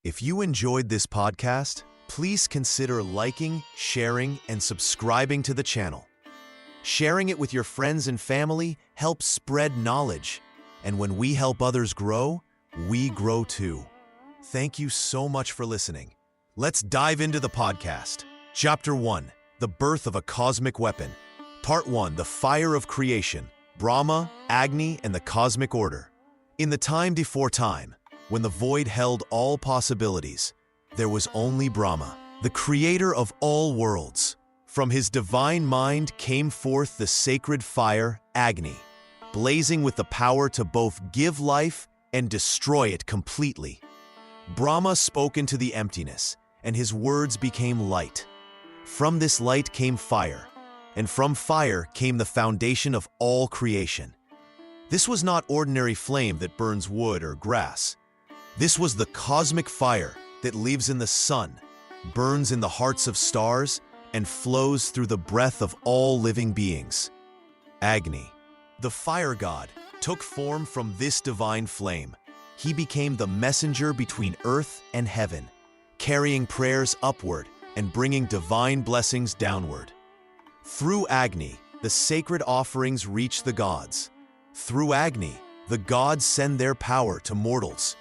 If you enjoyed this podcast, please consider liking, sharing, and subscribing to the channel. Sharing it with your friends and family helps spread knowledge, and when we help others grow, we grow too. Thank you so much for listening. Let's dive into the podcast. Chapter 1, The Birth of a Cosmic Weapon. Part 1, The Fire of Creation, Brahma, Agni, and the Cosmic Order. In the time before time, when the void held all possibilities, there was only Brahma, the creator of all worlds. From his divine mind came forth the sacred fire, Agni, blazing with the power to both give life and destroy it completely. Brahma spoke into the emptiness, and his words became light. From this light came fire, and from fire came the foundation of all creation. This was not ordinary flame that burns wood or grass. This was the cosmic fire that lives in the sun, burns in the hearts of stars, and flows through the breath of all living beings. Agni, the fire god, took form from this divine flame. He became the messenger between earth and heaven, carrying prayers upward and bringing divine blessings downward. Through Agni, the sacred offerings reach the gods. Through Agni, the gods send their power to mortals.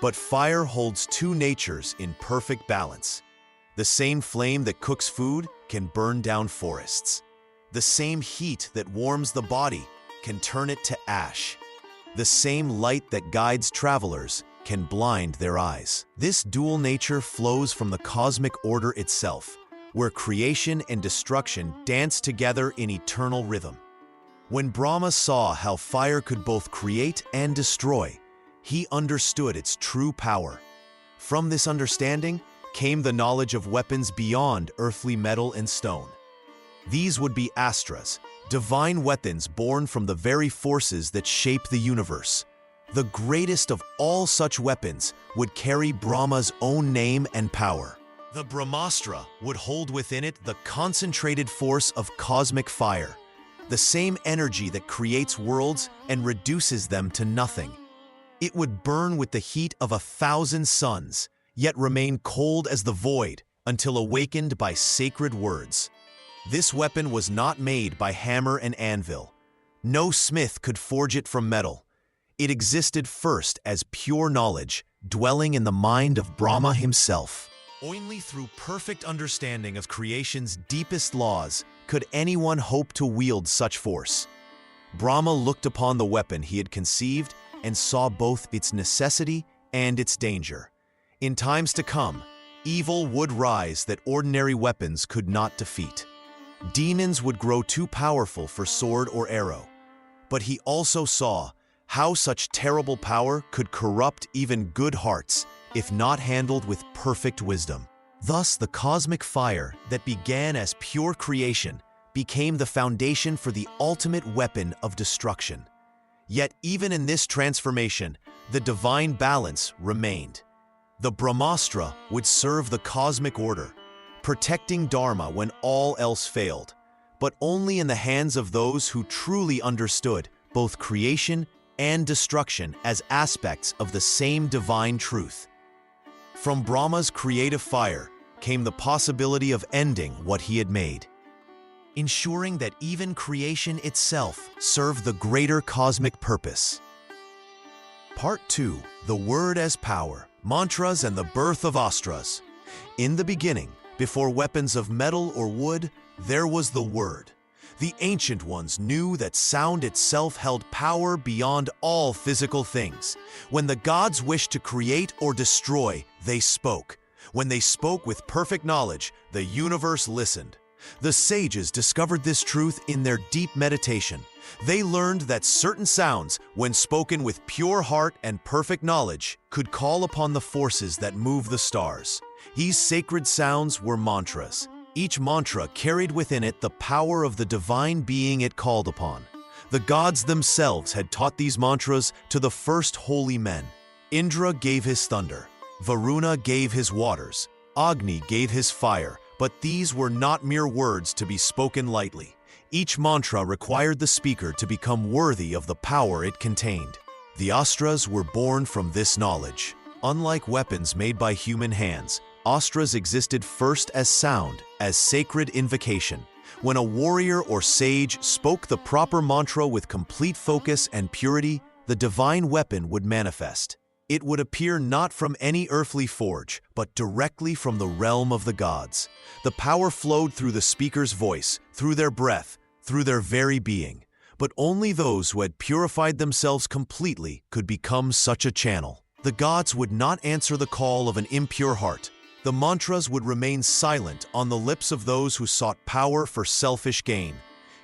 But fire holds two natures in perfect balance. The same flame that cooks food can burn down forests. The same heat that warms the body can turn it to ash. The same light that guides travelers can blind their eyes. This dual nature flows from the cosmic order itself, where creation and destruction dance together in eternal rhythm. When Brahma saw how fire could both create and destroy, he understood its true power. From this understanding came the knowledge of weapons beyond earthly metal and stone. These would be Astras, divine weapons born from the very forces that shape the universe. The greatest of all such weapons would carry Brahma's own name and power. The Brahmāstra would hold within it the concentrated force of cosmic fire, the same energy that creates worlds and reduces them to nothing. It would burn with the heat of 1,000 suns, yet remain cold as the void until awakened by sacred words. This weapon was not made by hammer and anvil. No smith could forge it from metal. It existed first as pure knowledge, dwelling in the mind of Brahma himself. Only through perfect understanding of creation's deepest laws could anyone hope to wield such force. Brahma looked upon the weapon he had conceived and saw both its necessity and its danger. In times to come, evil would rise that ordinary weapons could not defeat. Demons would grow too powerful for sword or arrow. But he also saw how such terrible power could corrupt even good hearts if not handled with perfect wisdom. Thus, the cosmic fire that began as pure creation became the foundation for the ultimate weapon of destruction. Yet even in this transformation, the divine balance remained. The Brahmāstra would serve the cosmic order, protecting Dharma when all else failed, but only in the hands of those who truly understood both creation and destruction as aspects of the same divine truth. From Brahma's creative fire came the possibility of ending what he had made, ensuring that even creation itself served the greater cosmic purpose. Part 2, The Word as Power, Mantras and the Birth of Astras. In the beginning, before weapons of metal or wood, there was the Word. The ancient ones knew that sound itself held power beyond all physical things. When the gods wished to create or destroy, they spoke. When they spoke with perfect knowledge, the universe listened. The sages discovered this truth in their deep meditation. They learned that certain sounds, when spoken with pure heart and perfect knowledge, could call upon the forces that move the stars. These sacred sounds were mantras. Each mantra carried within it the power of the divine being it called upon. The gods themselves had taught these mantras to the first holy men. Indra gave his thunder, Varuna gave his waters, Agni gave his fire, but these were not mere words to be spoken lightly. Each mantra required the speaker to become worthy of the power it contained. The Astras were born from this knowledge. Unlike weapons made by human hands, Astras existed first as sound, as sacred invocation. When a warrior or sage spoke the proper mantra with complete focus and purity, the divine weapon would manifest. It would appear not from any earthly forge, but directly from the realm of the gods. The power flowed through the speaker's voice, through their breath, through their very being. But only those who had purified themselves completely could become such a channel. The gods would not answer the call of an impure heart. The mantras would remain silent on the lips of those who sought power for selfish gain.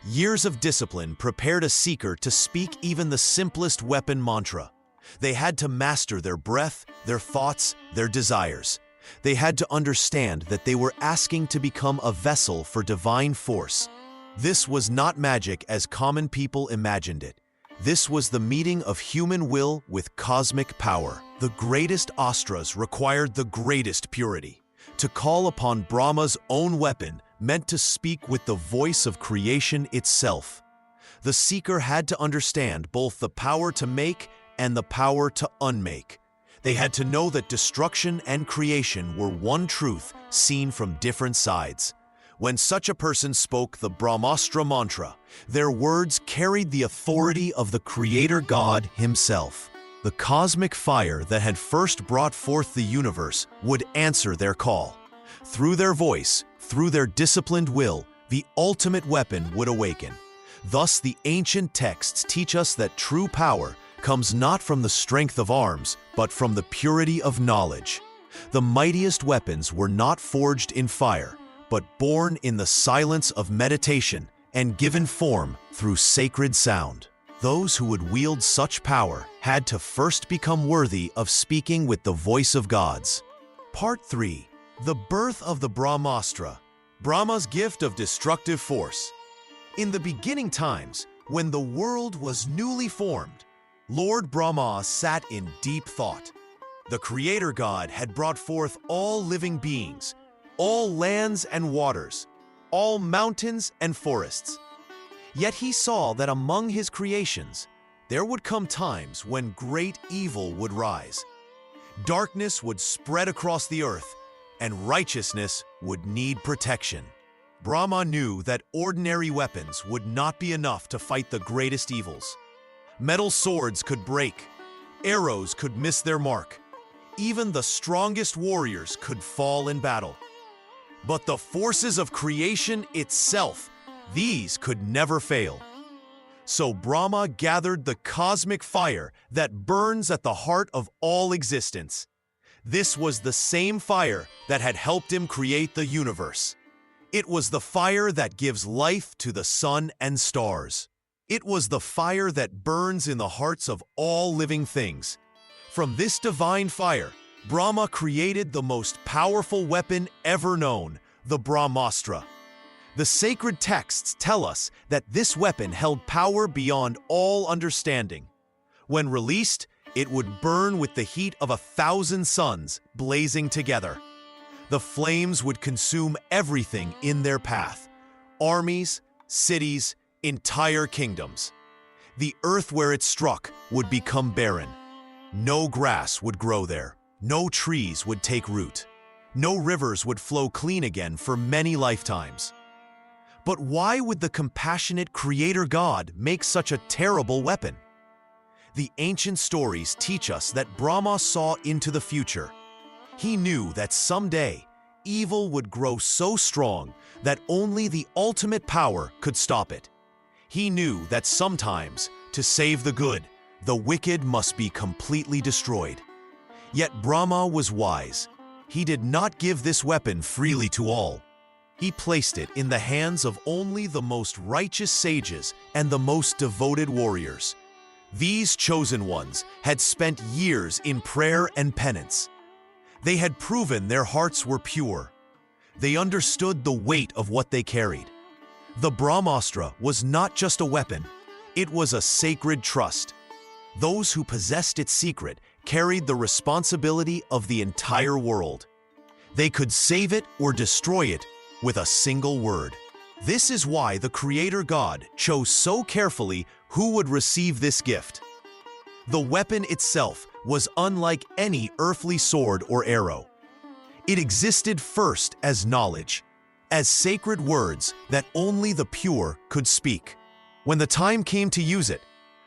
Years of discipline prepared a seeker to speak even the simplest weapon mantra. They had to master their breath, their thoughts, their desires. They had to understand that they were asking to become a vessel for divine force. This was not magic as common people imagined it. This was the meeting of human will with cosmic power. The greatest Astras required the greatest purity. To call upon Brahma's own weapon meant to speak with the voice of creation itself. The seeker had to understand both the power to make and the power to unmake. They had to know that destruction and creation were one truth seen from different sides. When such a person spoke the Brahmāstra mantra, their words carried the authority of the Creator God himself. The cosmic fire that had first brought forth the universe would answer their call. Through their voice, through their disciplined will, the ultimate weapon would awaken. Thus, the ancient texts teach us that true power comes not from the strength of arms, but from the purity of knowledge. The mightiest weapons were not forged in fire, but born in the silence of meditation and given form through sacred sound. Those who would wield such power had to first become worthy of speaking with the voice of gods. Part 3. The birth of the Brahmāstra, Brahma's gift of destructive force. In the beginning times, when the world was newly formed, Lord Brahmā sat in deep thought. The Creator God had brought forth all living beings, all lands and waters, all mountains and forests. Yet he saw that among his creations, there would come times when great evil would rise. Darkness would spread across the earth, and righteousness would need protection. Brahma knew that ordinary weapons would not be enough to fight the greatest evils. Metal swords could break, arrows could miss their mark, even the strongest warriors could fall in battle. But the forces of creation itself, these could never fail. So Brahma gathered the cosmic fire that burns at the heart of all existence. This was the same fire that had helped him create the universe. It was the fire that gives life to the sun and stars. It was the fire that burns in the hearts of all living things. From this divine fire, Brahma created the most powerful weapon ever known, the Brahmāstra. The sacred texts tell us that this weapon held power beyond all understanding. When released, it would burn with the heat of 1,000 suns blazing together. The flames would consume everything in their path: armies, cities, entire kingdoms. The earth where it struck would become barren. No grass would grow there. No trees would take root. No rivers would flow clean again for many lifetimes. But why would the compassionate Creator God make such a terrible weapon? The ancient stories teach us that Brahma saw into the future. He knew that someday, evil would grow so strong that only the ultimate power could stop it. He knew that sometimes, to save the good, the wicked must be completely destroyed. Yet Brahma was wise. He did not give this weapon freely to all. He placed it in the hands of only the most righteous sages and the most devoted warriors. These chosen ones had spent years in prayer and penance. They had proven their hearts were pure. They understood the weight of what they carried. The Brahmāstra was not just a weapon, it was a sacred trust. Those who possessed its secret carried the responsibility of the entire world. They could save it or destroy it with a single word. This is why the Creator God chose so carefully who would receive this gift. The weapon itself was unlike any earthly sword or arrow. It existed first as knowledge, as sacred words that only the pure could speak. When the time came to use it,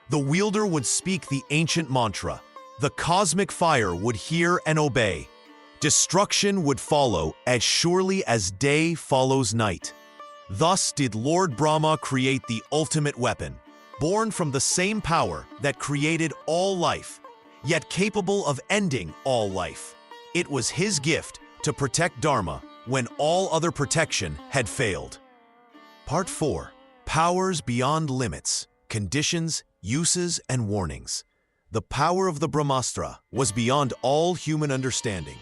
the wielder would speak the ancient mantra. The cosmic fire would hear and obey. Destruction would follow as surely as day follows night. Thus did Lord Brahma create the ultimate weapon, born from the same power that created all life, yet capable of ending all life. It was his gift to protect Dharma when all other protection had failed. Part 4. Powers beyond limits, conditions, uses, and warnings. The power of the Brahmāstra was beyond all human understanding.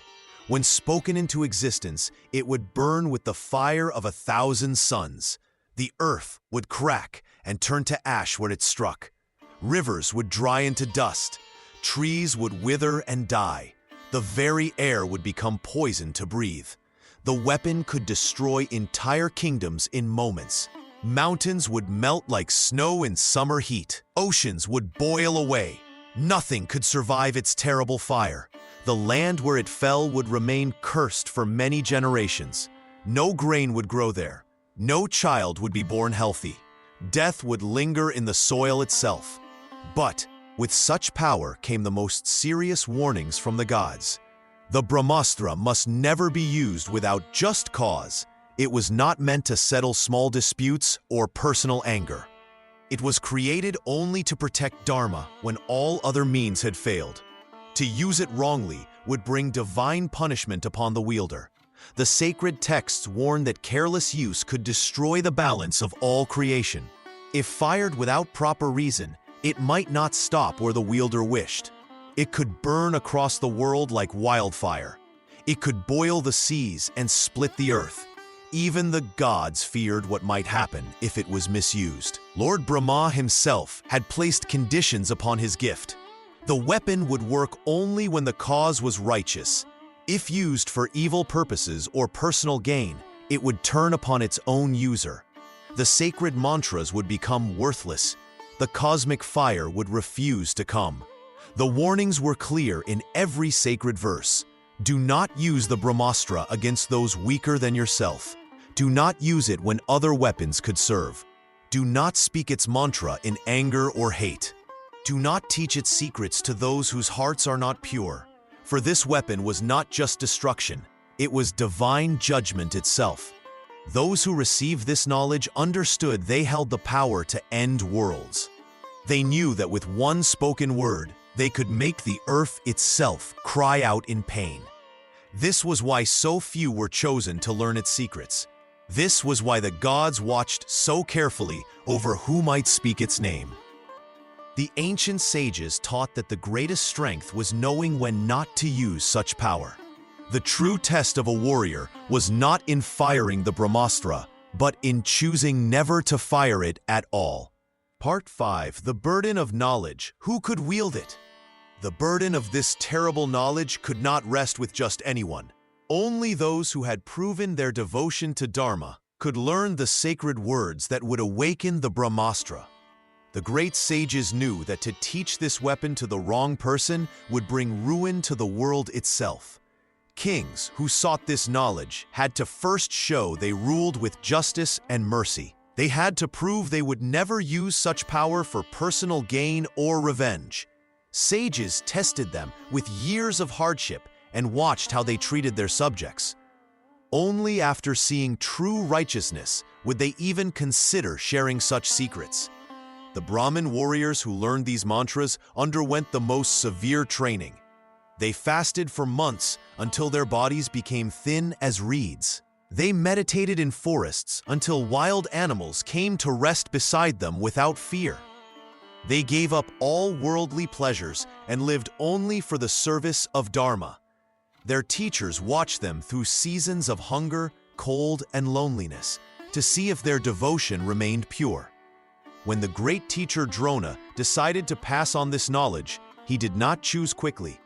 When spoken into existence, it would burn with the fire of 1,000 suns. The earth would crack and turn to ash when it struck. Rivers would dry into dust. Trees would wither and die. The very air would become poison to breathe. The weapon could destroy entire kingdoms in moments. Mountains would melt like snow in summer heat. Oceans would boil away. Nothing could survive its terrible fire. The land where it fell would remain cursed for many generations. No grain would grow there. No child would be born healthy. Death would linger in the soil itself. But with such power came the most serious warnings from the gods. The Brahmāstra must never be used without just cause. It was not meant to settle small disputes or personal anger. It was created only to protect Dharma when all other means had failed. To use it wrongly would bring divine punishment upon the wielder. The sacred texts warn that careless use could destroy the balance of all creation. If fired without proper reason, it might not stop where the wielder wished. It could burn across the world like wildfire. It could boil the seas and split the earth. Even the gods feared what might happen if it was misused. Lord Brahma himself had placed conditions upon his gift. The weapon would work only when the cause was righteous. If used for evil purposes or personal gain, it would turn upon its own user. The sacred mantras would become worthless. The cosmic fire would refuse to come. The warnings were clear in every sacred verse. Do not use the Brahmāstra against those weaker than yourself. Do not use it when other weapons could serve. Do not speak its mantra in anger or hate. Do not teach its secrets to those whose hearts are not pure. For this weapon was not just destruction, it was divine judgment itself. Those who received this knowledge understood they held the power to end worlds. They knew that with one spoken word, they could make the earth itself cry out in pain. This was why so few were chosen to learn its secrets. This was why the gods watched so carefully over who might speak its name. The ancient sages taught that the greatest strength was knowing when not to use such power. The true test of a warrior was not in firing the Brahmāstra, but in choosing never to fire it at all. Part 5. The burden of knowledge. Who could wield it? The burden of this terrible knowledge could not rest with just anyone. Only those who had proven their devotion to Dharma could learn the sacred words that would awaken the Brahmāstra. The great sages knew that to teach this weapon to the wrong person would bring ruin to the world itself. Kings who sought this knowledge had to first show they ruled with justice and mercy. They had to prove they would never use such power for personal gain or revenge. Sages tested them with years of hardship and watched how they treated their subjects. Only after seeing true righteousness would they even consider sharing such secrets. The Brahmin warriors who learned these mantras underwent the most severe training. They fasted for months until their bodies became thin as reeds. They meditated in forests until wild animals came to rest beside them without fear. They gave up all worldly pleasures and lived only for the service of Dharma. Their teachers watched them through seasons of hunger, cold, and loneliness to see if their devotion remained pure. When the great teacher Drona decided to pass on this knowledge, he did not choose quickly.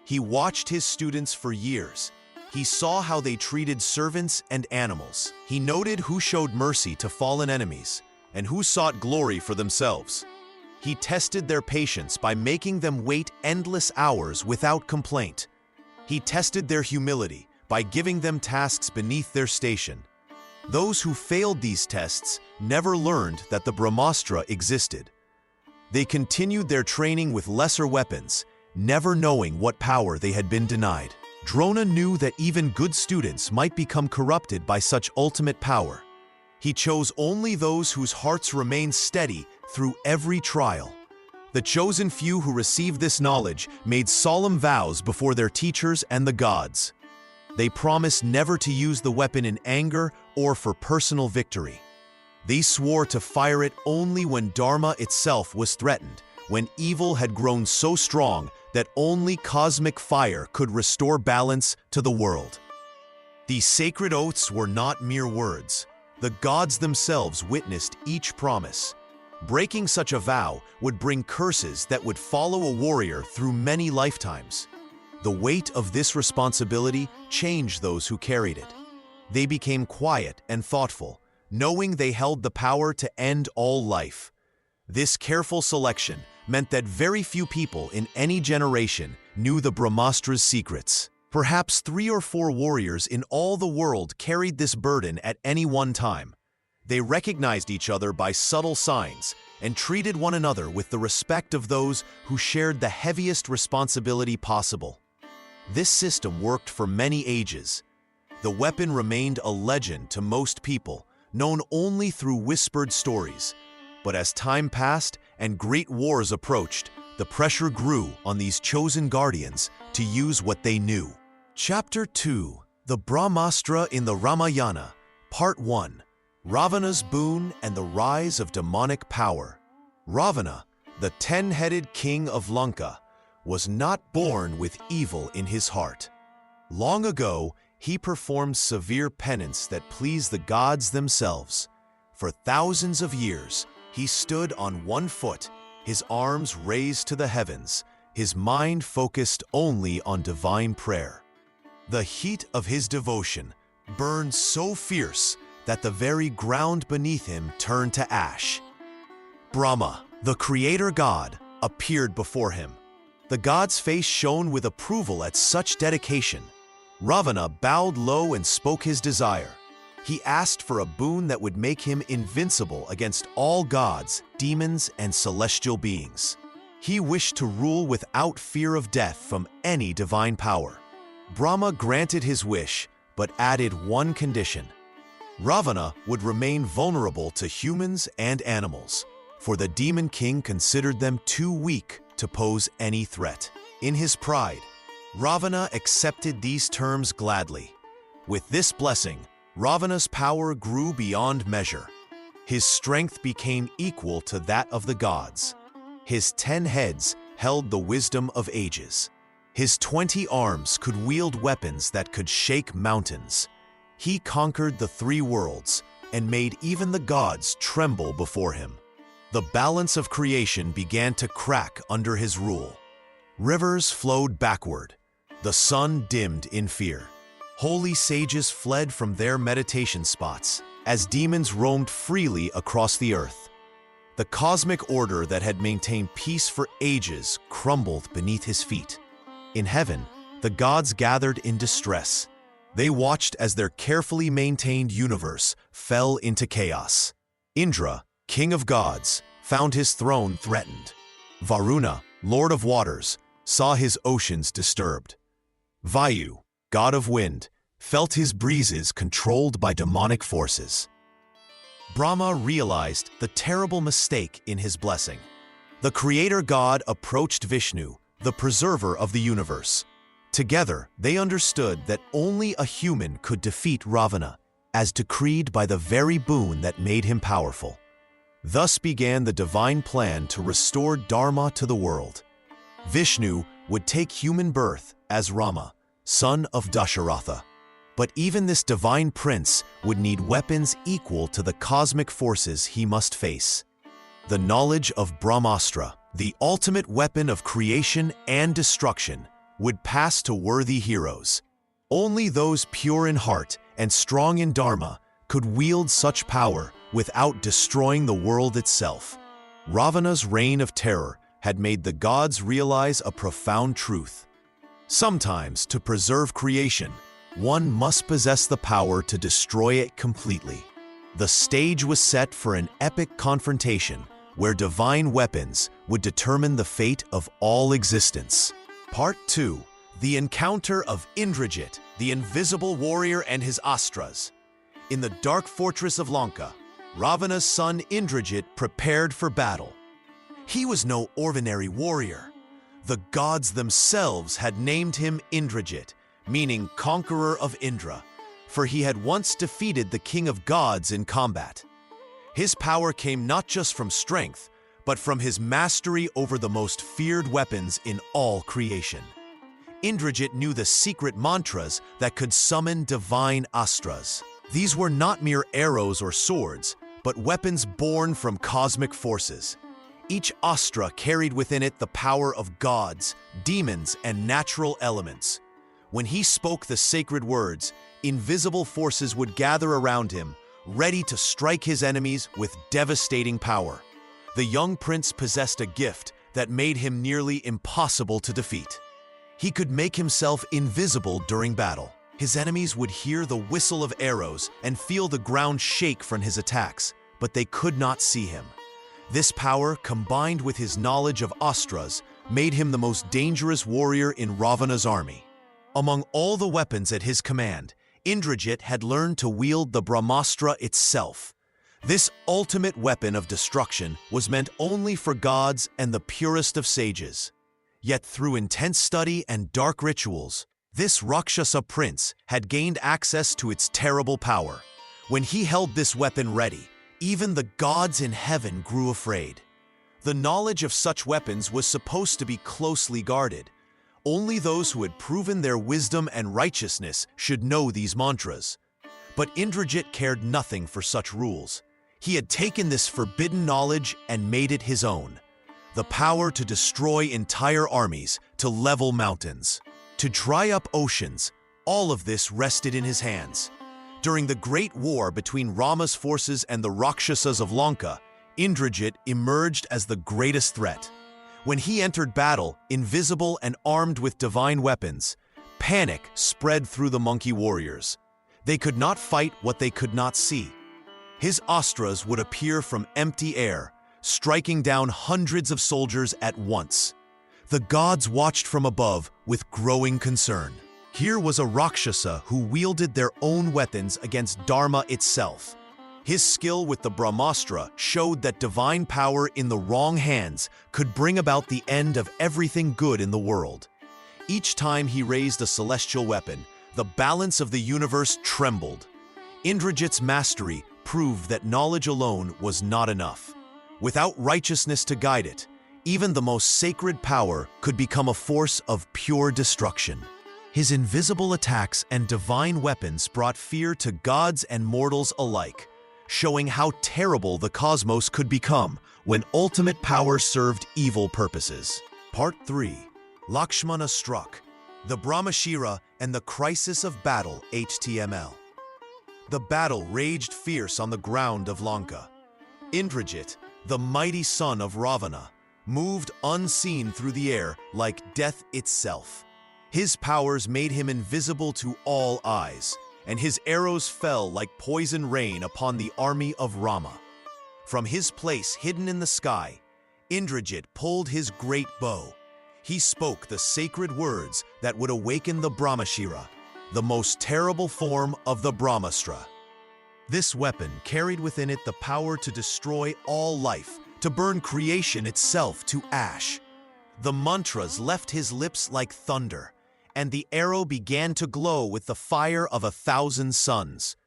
He watched his students for years. He saw how they treated servants and animals. He noted who showed mercy to fallen enemies and who sought glory for themselves. He tested their patience by making them wait endless hours without complaint. He tested their humility by giving them tasks beneath their station. Those who failed these tests never learned that the Brahmāstra existed. They continued their training with lesser weapons, never knowing what power they had been denied. Drona knew that even good students might become corrupted by such ultimate power. He chose only those whose hearts remained steady through every trial. The chosen few who received this knowledge made solemn vows before their teachers and the gods. They promised never to use the weapon in anger or for personal victory. They swore to fire it only when Dharma itself was threatened, when evil had grown so strong that only cosmic fire could restore balance to the world. These sacred oaths were not mere words. The gods themselves witnessed each promise. Breaking such a vow would bring curses that would follow a warrior through many lifetimes. The weight of this responsibility changed those who carried it. They became quiet and thoughtful, knowing they held the power to end all life. This careful selection meant that very few people in any generation knew the Brahmāstra's secrets. Perhaps 3 or 4 warriors in all the world carried this burden at any one time. They recognized each other by subtle signs and treated one another with the respect of those who shared the heaviest responsibility possible. This system worked for many ages. The weapon remained a legend to most people, known only through whispered stories. But as time passed and great wars approached, the pressure grew on these chosen guardians to use what they knew. Chapter 2: The Brahmāstra in the Rāmāyaṇa, Part 1. Ravana's Boon and the Rise of Demonic Power. Rāvaṇa, the 10-headed king of Lanka, was not born with evil in his heart. Long ago, he performed severe penance that pleased the gods themselves. For thousands of years, he stood on one foot, his arms raised to the heavens, his mind focused only on divine prayer. The heat of his devotion burned so fierce that the very ground beneath him turned to ash. Brahmā, the creator god, appeared before him. The god's face shone with approval at such dedication. Rāvaṇa bowed low and spoke his desire. He asked for a boon that would make him invincible against all gods, demons, and celestial beings. He wished to rule without fear of death from any divine power. Brahmā granted his wish, but added one condition. Rāvaṇa would remain vulnerable to humans and animals, for the demon king considered them too weak to pose any threat. In his pride, Rāvaṇa accepted these terms gladly. With this blessing, Rāvaṇa's power grew beyond measure. His strength became equal to that of the gods. His 10 heads held the wisdom of ages. His 20 arms could wield weapons that could shake mountains. He conquered the 3 worlds and made even the gods tremble before him. The balance of creation began to crack under his rule. Rivers flowed backward. The sun dimmed in fear. Holy sages fled from their meditation spots as demons roamed freely across the earth. The cosmic order that had maintained peace for ages crumbled beneath his feet. In heaven, the gods gathered in distress. They watched as their carefully maintained universe fell into chaos. Indra, king of gods, found his throne threatened. Varuna, lord of waters, saw his oceans disturbed. Vayu, god of wind, felt his breezes controlled by demonic forces. Brahmā realized the terrible mistake in his blessing. The creator god approached Vishnu, the preserver of the universe. Together, they understood that only a human could defeat Rāvaṇa, as decreed by the very boon that made him powerful. Thus began the divine plan to restore Dharma to the world. Vishnu would take human birth as Rāma, son of Dasharatha. But even this divine prince would need weapons equal to the cosmic forces he must face. The knowledge of Brahmāstra, the ultimate weapon of creation and destruction, would pass to worthy heroes. Only those pure in heart and strong in Dharma could wield such power without destroying the world itself. Ravana's reign of terror had made the gods realize a profound truth. Sometimes, to preserve creation, one must possess the power to destroy it completely. The stage was set for an epic confrontation where divine weapons would determine the fate of all existence. Part 2. The encounter of Indrajit, the invisible warrior, and his Astras. In the dark fortress of Lanka, Ravana's son Indrajit prepared for battle. He was no ordinary warrior. The gods themselves had named him Indrajit, meaning conqueror of Indra, for he had once defeated the king of gods in combat. His power came not just from strength, but from his mastery over the most feared weapons in all creation. Indrajit knew the secret mantras that could summon divine Astras. These were not mere arrows or swords, but weapons born from cosmic forces. Each Astra carried within it the power of gods, demons, and natural elements. When he spoke the sacred words, invisible forces would gather around him, ready to strike his enemies with devastating power. The young prince possessed a gift that made him nearly impossible to defeat. He could make himself invisible during battle. His enemies would hear the whistle of arrows and feel the ground shake from his attacks, but they could not see him. This power, combined with his knowledge of Astras, made him the most dangerous warrior in Ravana's army. Among all the weapons at his command, Indrajit had learned to wield the Brahmāstra itself. This ultimate weapon of destruction was meant only for gods and the purest of sages. Yet through intense study and dark rituals, this Rakshasa prince had gained access to its terrible power. When he held this weapon ready, even the gods in heaven grew afraid. The knowledge of such weapons was supposed to be closely guarded. Only those who had proven their wisdom and righteousness should know these mantras. But Indrajit cared nothing for such rules. He had taken this forbidden knowledge and made it his own. The power to destroy entire armies, to level mountains, to dry up oceans, all of this rested in his hands. During the great war between Rama's forces and the Rakshasas of Lanka, Indrajit emerged as the greatest threat. When he entered battle, invisible and armed with divine weapons, panic spread through the monkey warriors. They could not fight what they could not see. His Astras would appear from empty air, striking down hundreds of soldiers at once. The gods watched from above with growing concern. Here was a Rakshasa who wielded their own weapons against Dharma itself. His skill with the Brahmāstra showed that divine power in the wrong hands could bring about the end of everything good in the world. Each time he raised a celestial weapon, the balance of the universe trembled. Indrajit's mastery proved that knowledge alone was not enough. Without righteousness to guide it, even the most sacred power could become a force of pure destruction. His invisible attacks and divine weapons brought fear to gods and mortals alike, showing how terrible the cosmos could become when ultimate power served evil purposes. Part 3. Lakṣmaṇa struck, the Brahmashira and the crisis of battle HTML. The battle raged fierce on the ground of Lanka. Indrajit, the mighty son of Rāvaṇa, moved unseen through the air like death itself. His powers made him invisible to all eyes, and his arrows fell like poison rain upon the army of Rāma. From his place hidden in the sky, Indrajit pulled his great bow. He spoke the sacred words that would awaken the Brahmashira, the most terrible form of the Brahmāstra. This weapon carried within it the power to destroy all life, to burn creation itself to ash. The mantras left his lips like thunder, and the arrow began to glow with the fire of 1,000 suns.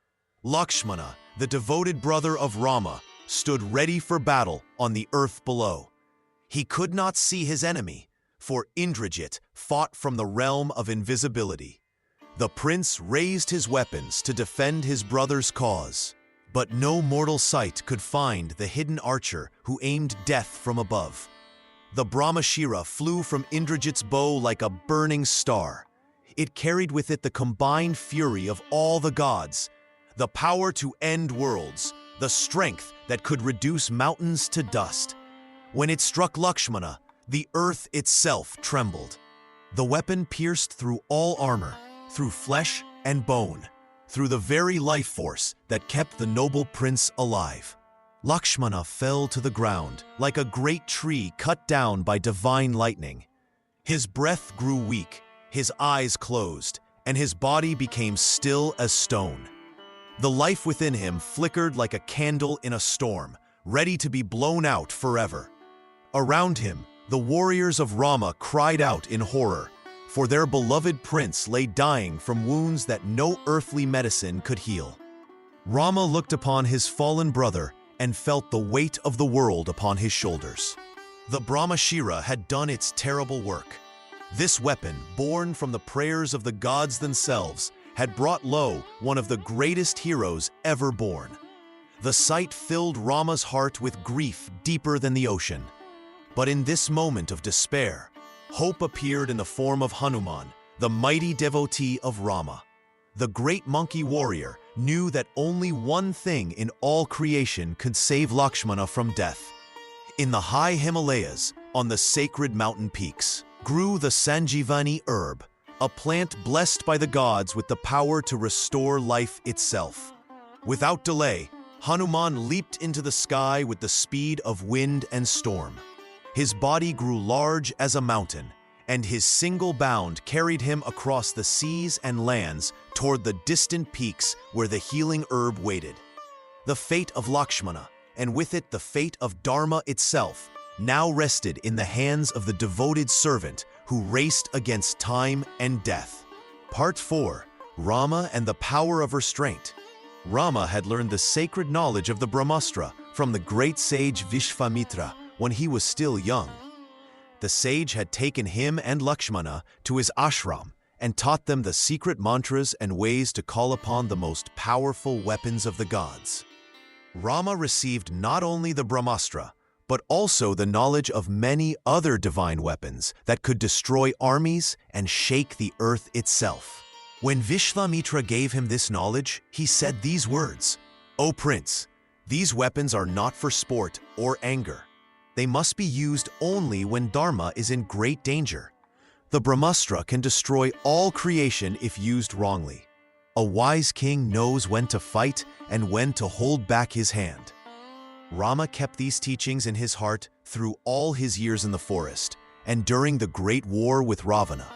Lakṣmaṇa, the devoted brother of Rāma, stood ready for battle on the earth below. He could not see his enemy, for Indrajit fought from the realm of invisibility. The prince raised his weapons to defend his brother's cause, but no mortal sight could find the hidden archer who aimed death from above. The Brahmashira flew from Indrajit's bow like a burning star. It carried with it the combined fury of all the gods, the power to end worlds, the strength that could reduce mountains to dust. When it struck Lakṣmaṇa, the earth itself trembled. The weapon pierced through all armor, through flesh and bone, through the very life force that kept the noble prince alive. Lakṣmaṇa fell to the ground like a great tree cut down by divine lightning. His breath grew weak, his eyes closed, and his body became still as stone. The life within him flickered like a candle in a storm, ready to be blown out forever. Around him, the warriors of Rāma cried out in horror, for their beloved prince lay dying from wounds that no earthly medicine could heal. Rāma looked upon his fallen brother and felt the weight of the world upon his shoulders. The Brahmashira had done its terrible work. This weapon, born from the prayers of the gods themselves, had brought low one of the greatest heroes ever born. The sight filled Rāma's heart with grief deeper than the ocean. But in this moment of despair, hope appeared in the form of Hanuman, the mighty devotee of Rāma. The great monkey warrior knew that only one thing in all creation could save Lakṣmaṇa from death. In the high Himalayas, on the sacred mountain peaks, grew the Sanjivani herb, a plant blessed by the gods with the power to restore life itself. Without delay, Hanuman leaped into the sky with the speed of wind and storm. His body grew large as a mountain, and his single bound carried him across the seas and lands toward the distant peaks where the healing herb waited. The fate of Lakṣmaṇa, and with it the fate of Dharma itself, now rested in the hands of the devoted servant who raced against time and death. Part 4. Rāma and the Power of Restraint. Rāma had learned the sacred knowledge of the Brahmāstra from the great sage Vishvamitra when he was still young. The sage had taken him and Lakṣmaṇa to his ashram and taught them the secret mantras and ways to call upon the most powerful weapons of the gods. Rāma received not only the Brahmāstra, but also the knowledge of many other divine weapons that could destroy armies and shake the earth itself. When Vishvamitra gave him this knowledge, he said these words, "O Prince, these weapons are not for sport or anger. They must be used only when Dharma is in great danger. The Brahmāstra can destroy all creation if used wrongly. A wise king knows when to fight and when to hold back his hand." Rāma kept these teachings in his heart through all his years in the forest and during the great war with Rāvaṇa.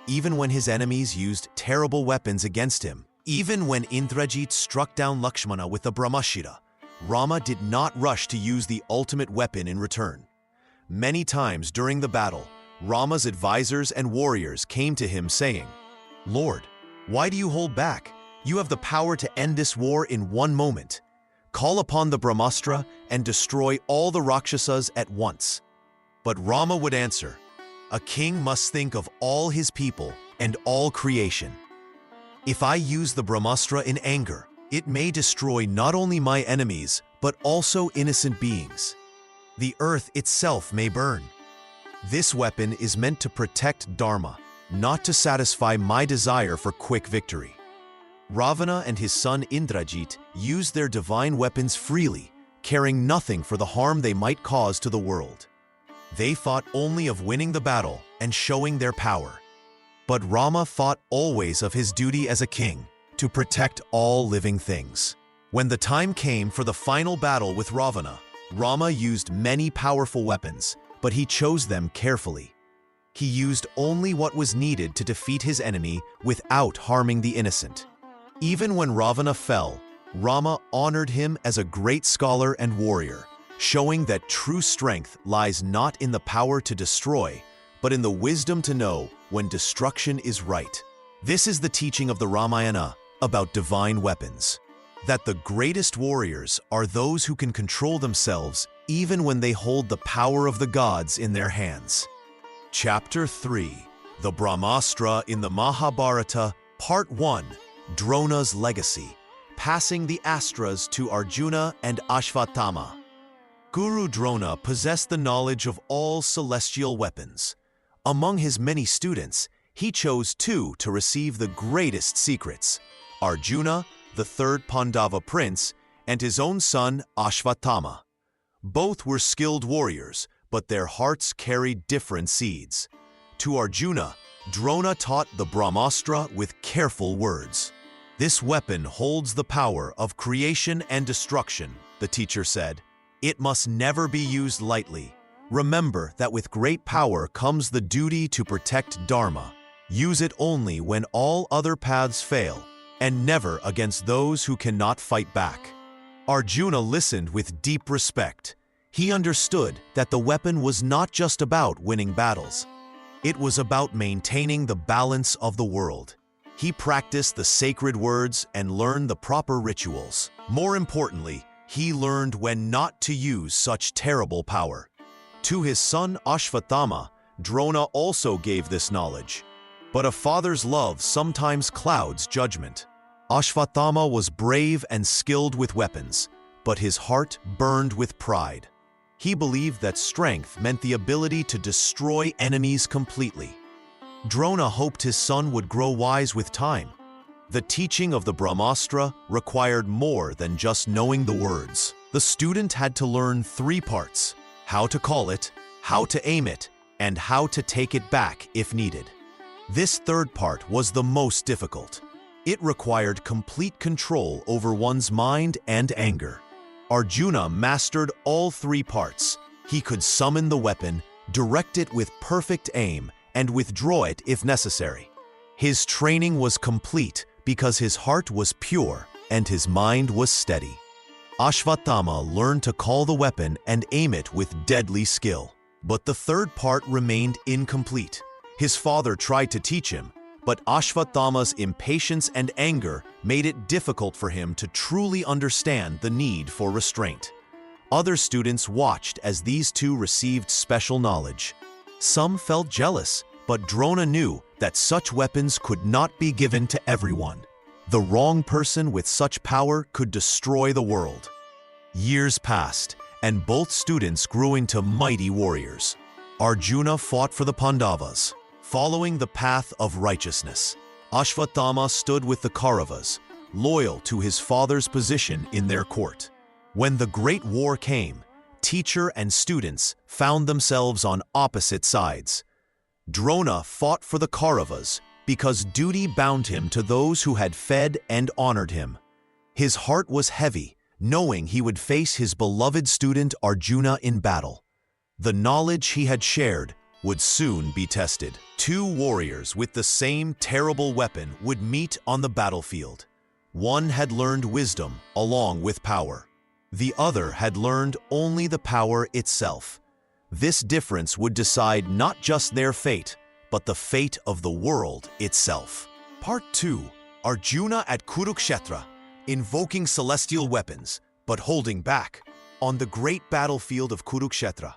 Even when his enemies used terrible weapons against him, even when Indrajit struck down Lakṣmaṇa with the Brahmashira, Rāma did not rush to use the ultimate weapon in return. Many times during the battle, Rāma's advisors and warriors came to him saying, "Lord, why do you hold back? You have the power to end this war in one moment. Call upon the Brahmāstra and destroy all the Rakshasas at once." But Rāma would answer, "A king must think of all his people and all creation. If I use the Brahmāstra in anger, it may destroy not only my enemies, but also innocent beings. The earth itself may burn. This weapon is meant to protect Dharma, not to satisfy my desire for quick victory." Rāvaṇa and his son Indrajit used their divine weapons freely, caring nothing for the harm they might cause to the world. They thought only of winning the battle and showing their power. But Rāma thought always of his duty as a king, to protect all living things. When the time came for the final battle with Rāvaṇa, Rāma used many powerful weapons, but he chose them carefully. He used only what was needed to defeat his enemy without harming the innocent. Even when Rāvaṇa fell, Rāma honored him as a great scholar and warrior, showing that true strength lies not in the power to destroy, but in the wisdom to know when destruction is right. This is the teaching of the Rāmāyaṇa about divine weapons, that the greatest warriors are those who can control themselves even when they hold the power of the gods in their hands. Chapter 3. The Brahmāstra in the Mahābhārata, Part 1. Drona's Legacy, Passing the Astras to Arjuna and Aśvatthāmā. Guru Drona possessed the knowledge of all celestial weapons. Among his many students, he chose two to receive the greatest secrets: Arjuna, the third Pandava prince, and his own son Aśvatthāmā. Both were skilled warriors, but their hearts carried different seeds. To Arjuna, Drona taught the Brahmāstra with careful words. "This weapon holds the power of creation and destruction," the teacher said. "It must never be used lightly. Remember that with great power comes the duty to protect Dharma. Use it only when all other paths fail, and never against those who cannot fight back." Arjuna listened with deep respect. He understood that the weapon was not just about winning battles. It was about maintaining the balance of the world. He practiced the sacred words and learned the proper rituals. More importantly, he learned when not to use such terrible power. To his son Aśvatthāmā, Drona also gave this knowledge. But a father's love sometimes clouds judgment. Aśvatthāmā was brave and skilled with weapons, but his heart burned with pride. He believed that strength meant the ability to destroy enemies completely. Drona hoped his son would grow wise with time. The teaching of the Brahmāstra required more than just knowing the words. The student had to learn 3 parts: how to call it, how to aim it, and how to take it back if needed. This 3rd part was the most difficult. It required complete control over one's mind and anger. Arjuna mastered all 3 parts. He could summon the weapon, direct it with perfect aim, and withdraw it if necessary. His training was complete because his heart was pure and his mind was steady. Aśvatthāmā learned to call the weapon and aim it with deadly skill. But the 3rd part remained incomplete. His father tried to teach him, but Aśvatthāma's impatience and anger made it difficult for him to truly understand the need for restraint. Other students watched as these two received special knowledge. Some felt jealous, but Drona knew that such weapons could not be given to everyone. The wrong person with such power could destroy the world. Years passed, and both students grew into mighty warriors. Arjuna fought for the Pandavas, following the path of righteousness. Aśvatthāmā stood with the Kauravas, loyal to his father's position in their court. When the Great War came, teacher and students found themselves on opposite sides. Drona fought for the Kauravas because duty bound him to those who had fed and honored him. His heart was heavy, knowing he would face his beloved student Arjuna in battle. The knowledge he had shared would soon be tested. 2 warriors with the same terrible weapon would meet on the battlefield. One had learned wisdom along with power. The other had learned only the power itself. This difference would decide not just their fate, but the fate of the world itself. Part 2. Arjuna at Kurukṣetra, invoking celestial weapons, but holding back. On the great battlefield of Kurukṣetra,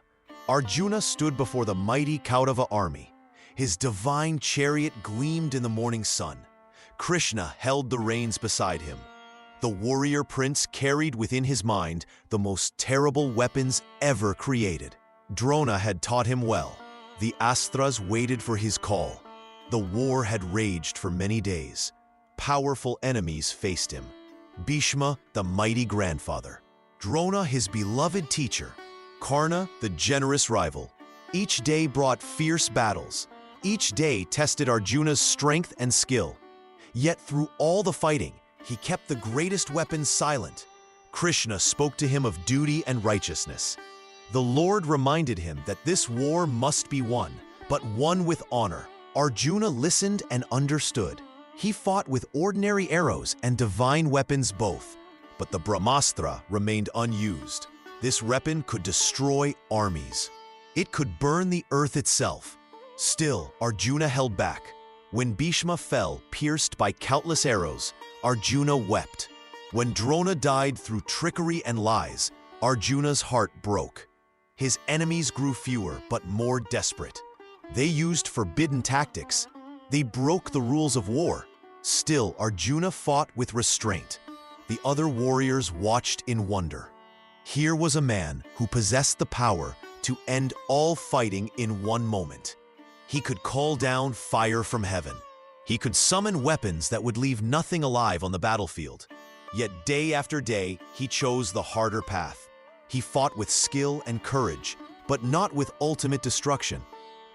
Arjuna stood before the mighty Kaurava army. His divine chariot gleamed in the morning sun. Krishna held the reins beside him. The warrior prince carried within his mind the most terrible weapons ever created. Drona had taught him well. The Astras waited for his call. The war had raged for many days. Powerful enemies faced him. Bhishma, the mighty grandfather. Drona, his beloved teacher. Karna, the generous rival. Each day brought fierce battles. Each day tested Arjuna's strength and skill. Yet through all the fighting, he kept the greatest weapons silent. Krishna spoke to him of duty and righteousness. The Lord reminded him that this war must be won, but won with honor. Arjuna listened and understood. He fought with ordinary arrows and divine weapons both, but the Brahmāstra remained unused. This weapon could destroy armies. It could burn the earth itself. Still, Arjuna held back. When Bhishma fell, pierced by countless arrows, Arjuna wept. When Drona died through trickery and lies, Arjuna's heart broke. His enemies grew fewer but more desperate. They used forbidden tactics. They broke the rules of war. Still, Arjuna fought with restraint. The other warriors watched in wonder. Here was a man who possessed the power to end all fighting in one moment. He could call down fire from heaven. He could summon weapons that would leave nothing alive on the battlefield. Yet day after day, he chose the harder path. He fought with skill and courage, but not with ultimate destruction.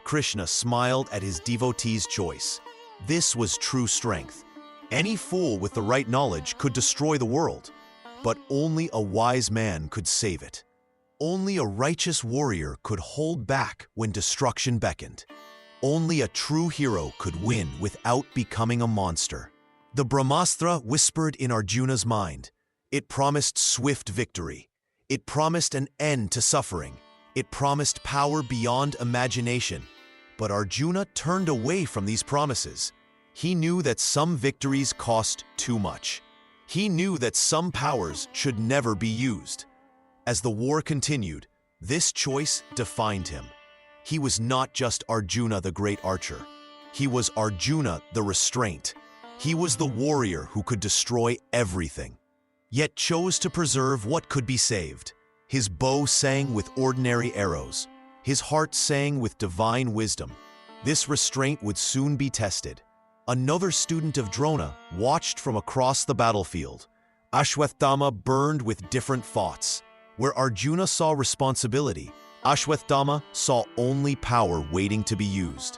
Krishna smiled at his devotee's choice. This was true strength. Any fool with the right knowledge could destroy the world, but only a wise man could save it. Only a righteous warrior could hold back when destruction beckoned. Only a true hero could win without becoming a monster. The Brahmāstra whispered in Arjuna's mind. It promised swift victory. It promised an end to suffering. It promised power beyond imagination. But Arjuna turned away from these promises. He knew that some victories cost too much. He knew that some powers should never be used. As the war continued, this choice defined him. He was not just Arjuna the great archer. He was Arjuna the restraint. He was the warrior who could destroy everything, yet chose to preserve what could be saved. His bow sang with ordinary arrows. His heart sang with divine wisdom. This restraint would soon be tested. Another student of Drona watched from across the battlefield. Aśvatthāmā burned with different thoughts. Where Arjuna saw responsibility, Aśvatthāmā saw only power waiting to be used.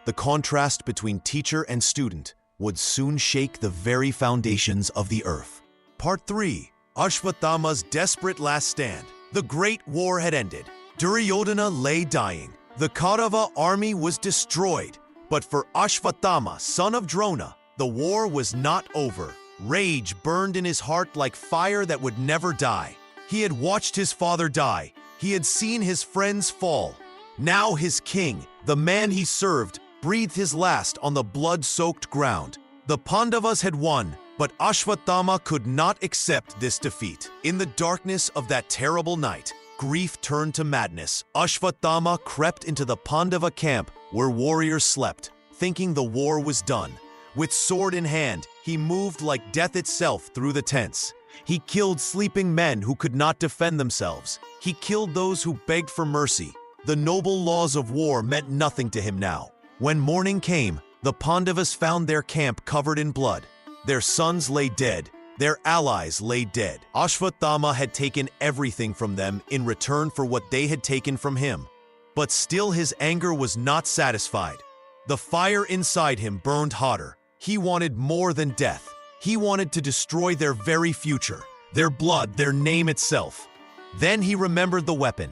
The contrast between teacher and student would soon shake the very foundations of the earth. Part 3. Aśvatthāma's desperate last stand. The great war had ended. Duryodhana lay dying. The Kaurava army was destroyed. But for Aśvatthāmā, son of Drona, the war was not over. Rage burned in his heart like fire that would never die. He had watched his father die. He had seen his friends fall. Now his king, the man he served, breathed his last on the blood-soaked ground. The Pandavas had won, but Aśvatthāmā could not accept this defeat. In the darkness of that terrible night, grief turned to madness. Aśvatthāmā crept into the Pandava camp where warriors slept, thinking the war was done. With sword in hand, he moved like death itself through the tents. He killed sleeping men who could not defend themselves. He killed those who begged for mercy. The noble laws of war meant nothing to him now. When morning came, the Pandavas found their camp covered in blood. Their sons lay dead. Their allies lay dead. Aśvatthāmā had taken everything from them in return for what they had taken from him. But still his anger was not satisfied. The fire inside him burned hotter. He wanted more than death. He wanted to destroy their very future, their blood, their name itself. Then he remembered the weapon,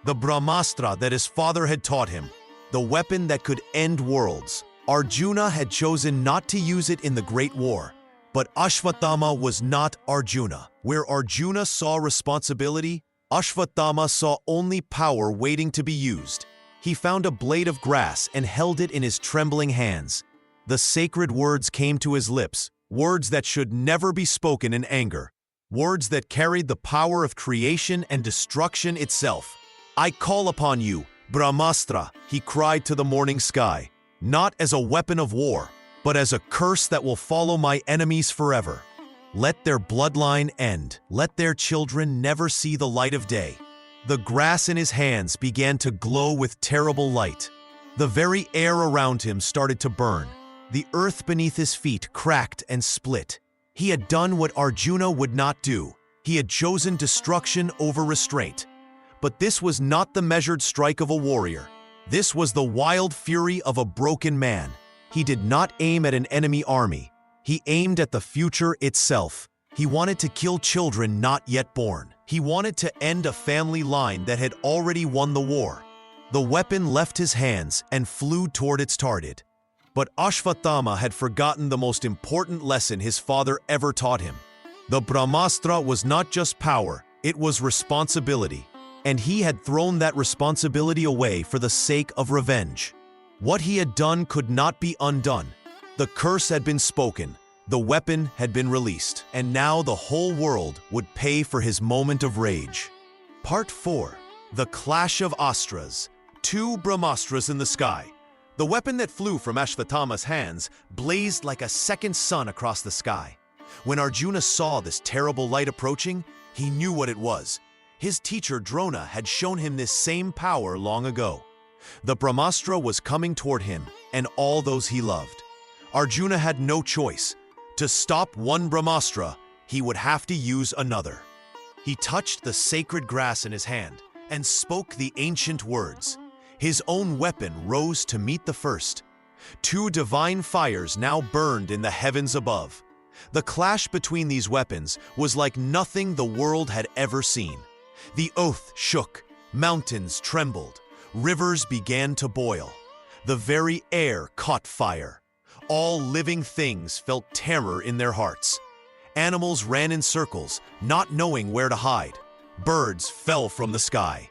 the Brahmāstra that his father had taught him, the weapon that could end worlds. Arjuna had chosen not to use it in the Great War, but Aśvatthāmā was not Arjuna. Where Arjuna saw responsibility, Aśvatthāmā saw only power waiting to be used. He found a blade of grass and held it in his trembling hands. The sacred words came to his lips. Words that should never be spoken in anger. Words that carried the power of creation and destruction itself. I call upon you, Brahmāstra, he cried to the morning sky, not as a weapon of war, but as a curse that will follow my enemies forever. Let their bloodline end. Let their children never see the light of day. The grass in his hands began to glow with terrible light. The very air around him started to burn. The earth beneath his feet cracked and split. He had done what Arjuna would not do. He had chosen destruction over restraint. But this was not the measured strike of a warrior. This was the wild fury of a broken man. He did not aim at an enemy army. He aimed at the future itself. He wanted to kill children not yet born. He wanted to end a family line that had already won the war. The weapon left his hands and flew toward its target. But Aśvatthāmā had forgotten the most important lesson his father ever taught him. The Brahmāstra was not just power, it was responsibility. And he had thrown that responsibility away for the sake of revenge. What he had done could not be undone. The curse had been spoken, the weapon had been released, and now the whole world would pay for his moment of rage. Part 4. The Clash of Astras. Two Brahmāstras in the sky. The weapon that flew from Aśvatthāma's hands blazed like a second sun across the sky. When Arjuna saw this terrible light approaching, he knew what it was. His teacher Drona had shown him this same power long ago. The Brahmāstra was coming toward him and all those he loved. Arjuna had no choice. To stop one Brahmāstra, he would have to use another. He touched the sacred grass in his hand, and spoke the ancient words. His own weapon rose to meet the first. Two divine fires now burned in the heavens above. The clash between these weapons was like nothing the world had ever seen. The oath shook, mountains trembled, rivers began to boil. The very air caught fire. All living things felt terror in their hearts. Animals ran in circles, not knowing where to hide. Birds fell from the sky.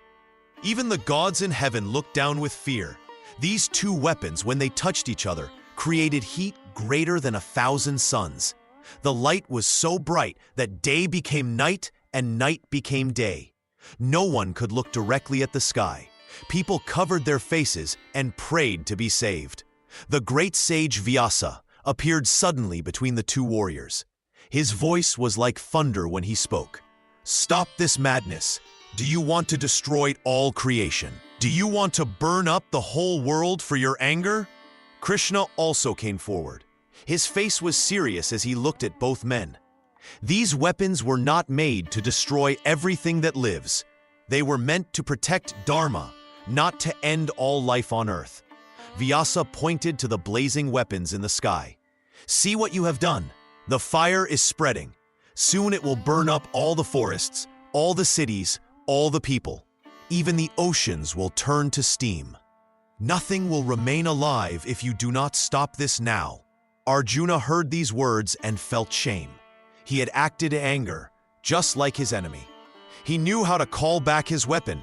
Even the gods in heaven looked down with fear. These two weapons, when they touched each other, created heat greater than 1,000 suns. The light was so bright that day became night and night became day. No one could look directly at the sky. People covered their faces and prayed to be saved. The great sage Vyasa appeared suddenly between the two warriors. His voice was like thunder when he spoke. "Stop this madness. Do you want to destroy all creation? Do you want to burn up the whole world for your anger?" Krishna also came forward. His face was serious as he looked at both men. These weapons were not made to destroy everything that lives. They were meant to protect Dharma, not to end all life on earth. Vyasa pointed to the blazing weapons in the sky. "See what you have done. The fire is spreading. Soon it will burn up all the forests, all the cities, all the people. Even the oceans will turn to steam. Nothing will remain alive if you do not stop this now." Arjuna heard these words and felt shame. He had acted in anger, just like his enemy. He knew how to call back his weapon.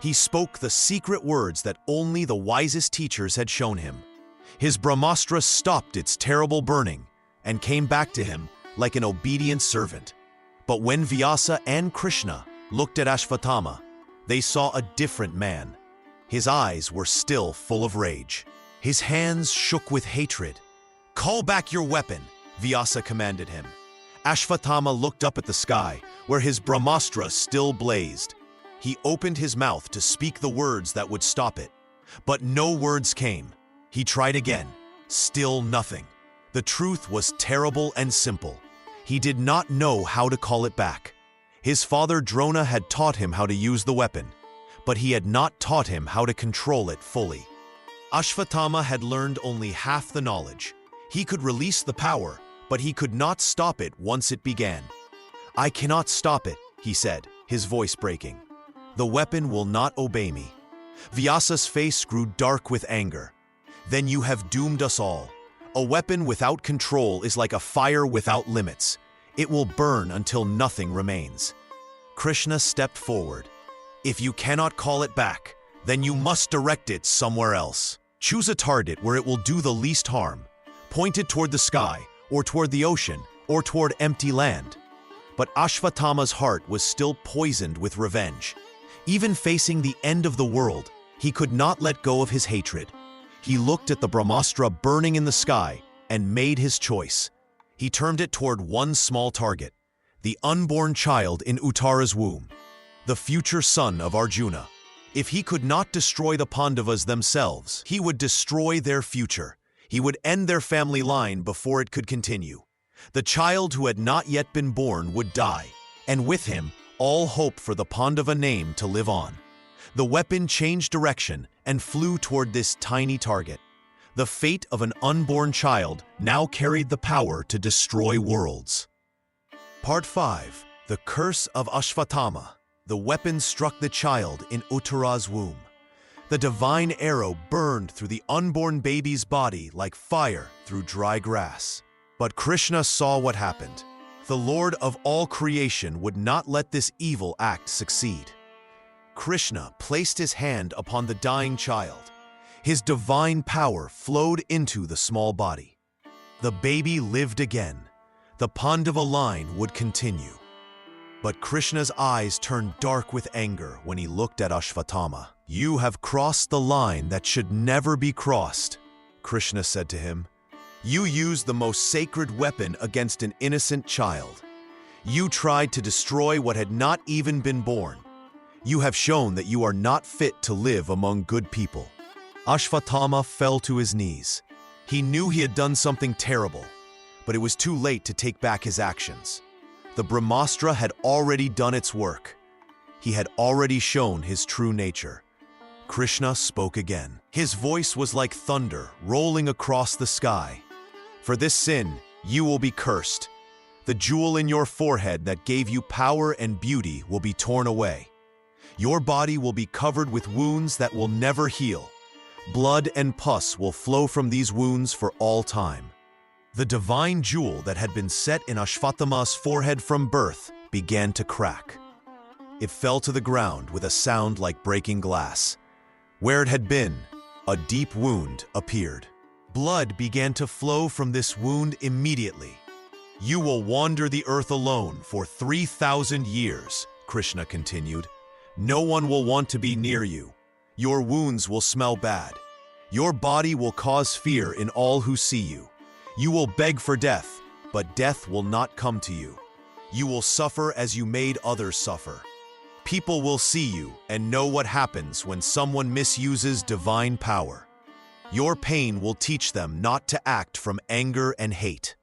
He spoke the secret words that only the wisest teachers had shown him. His Brahmāstra stopped its terrible burning and came back to him like an obedient servant. But when Vyasa and Krishna looked at Aśvatthāmā, they saw a different man. His eyes were still full of rage. His hands shook with hatred. "Call back your weapon," Vyasa commanded him. Aśvatthāmā looked up at the sky, where his Brahmāstra still blazed. He opened his mouth to speak the words that would stop it. But no words came. He tried again. Still nothing. The truth was terrible and simple. He did not know how to call it back. His father Drona had taught him how to use the weapon, but he had not taught him how to control it fully. Aśvatthāmā had learned only half the knowledge. He could release the power, but he could not stop it once it began. "I cannot stop it," he said, his voice breaking. "The weapon will not obey me." Vyasa's face grew dark with anger. "Then you have doomed us all. A weapon without control is like a fire without limits. It will burn until nothing remains." Krishna stepped forward. "If you cannot call it back, then you must direct it somewhere else. Choose a target where it will do the least harm. Point it toward the sky, or toward the ocean, or toward empty land." But Aśvatthāmā's heart was still poisoned with revenge. Even facing the end of the world, he could not let go of his hatred. He looked at the Brahmāstra burning in the sky and made his choice. He turned it toward one small target, the unborn child in Uttara's womb, the future son of Arjuna. If he could not destroy the Pandavas themselves, he would destroy their future. He would end their family line before it could continue. The child who had not yet been born would die, and with him, all hope for the Pandava name to live on. The weapon changed direction and flew toward this tiny target. The fate of an unborn child now carried the power to destroy worlds. Part 5. The Curse of Aśvatthāmā. The weapon struck the child in Uttara's womb. The divine arrow burned through the unborn baby's body like fire through dry grass. But Krishna saw what happened. The Lord of all creation would not let this evil act succeed. Krishna placed his hand upon the dying child. His divine power flowed into the small body. The baby lived again. The Pandava line would continue. But Krishna's eyes turned dark with anger when he looked at Aśvatthāmā. "You have crossed the line that should never be crossed," Krishna said to him. "You used the most sacred weapon against an innocent child. You tried to destroy what had not even been born. You have shown that you are not fit to live among good people." Aśvatthāmā fell to his knees. He knew he had done something terrible, but it was too late to take back his actions. The Brahmāstra had already done its work. he had already shown his true nature. Krishna spoke again. His voice was like thunder rolling across the sky. For this sin, you will be cursed. The jewel in your forehead that gave you power and beauty will be torn away. Your body will be covered with wounds that will never heal. Blood and pus will flow from these wounds for all time. The divine jewel that had been set in Aśvatthāma's forehead from birth began to crack. It fell to the ground with a sound like breaking glass. Where it had been, a deep wound appeared. Blood began to flow from this wound immediately. You will wander the earth alone for 3,000 years, Krishna continued. No one will want to be near you. Your wounds will smell bad. Your body will cause fear in all who see you. You will beg for death, but death will not come to you. You will suffer as you made others suffer. People will see you and know what happens when someone misuses divine power. Your pain will teach them not to act from anger and hate.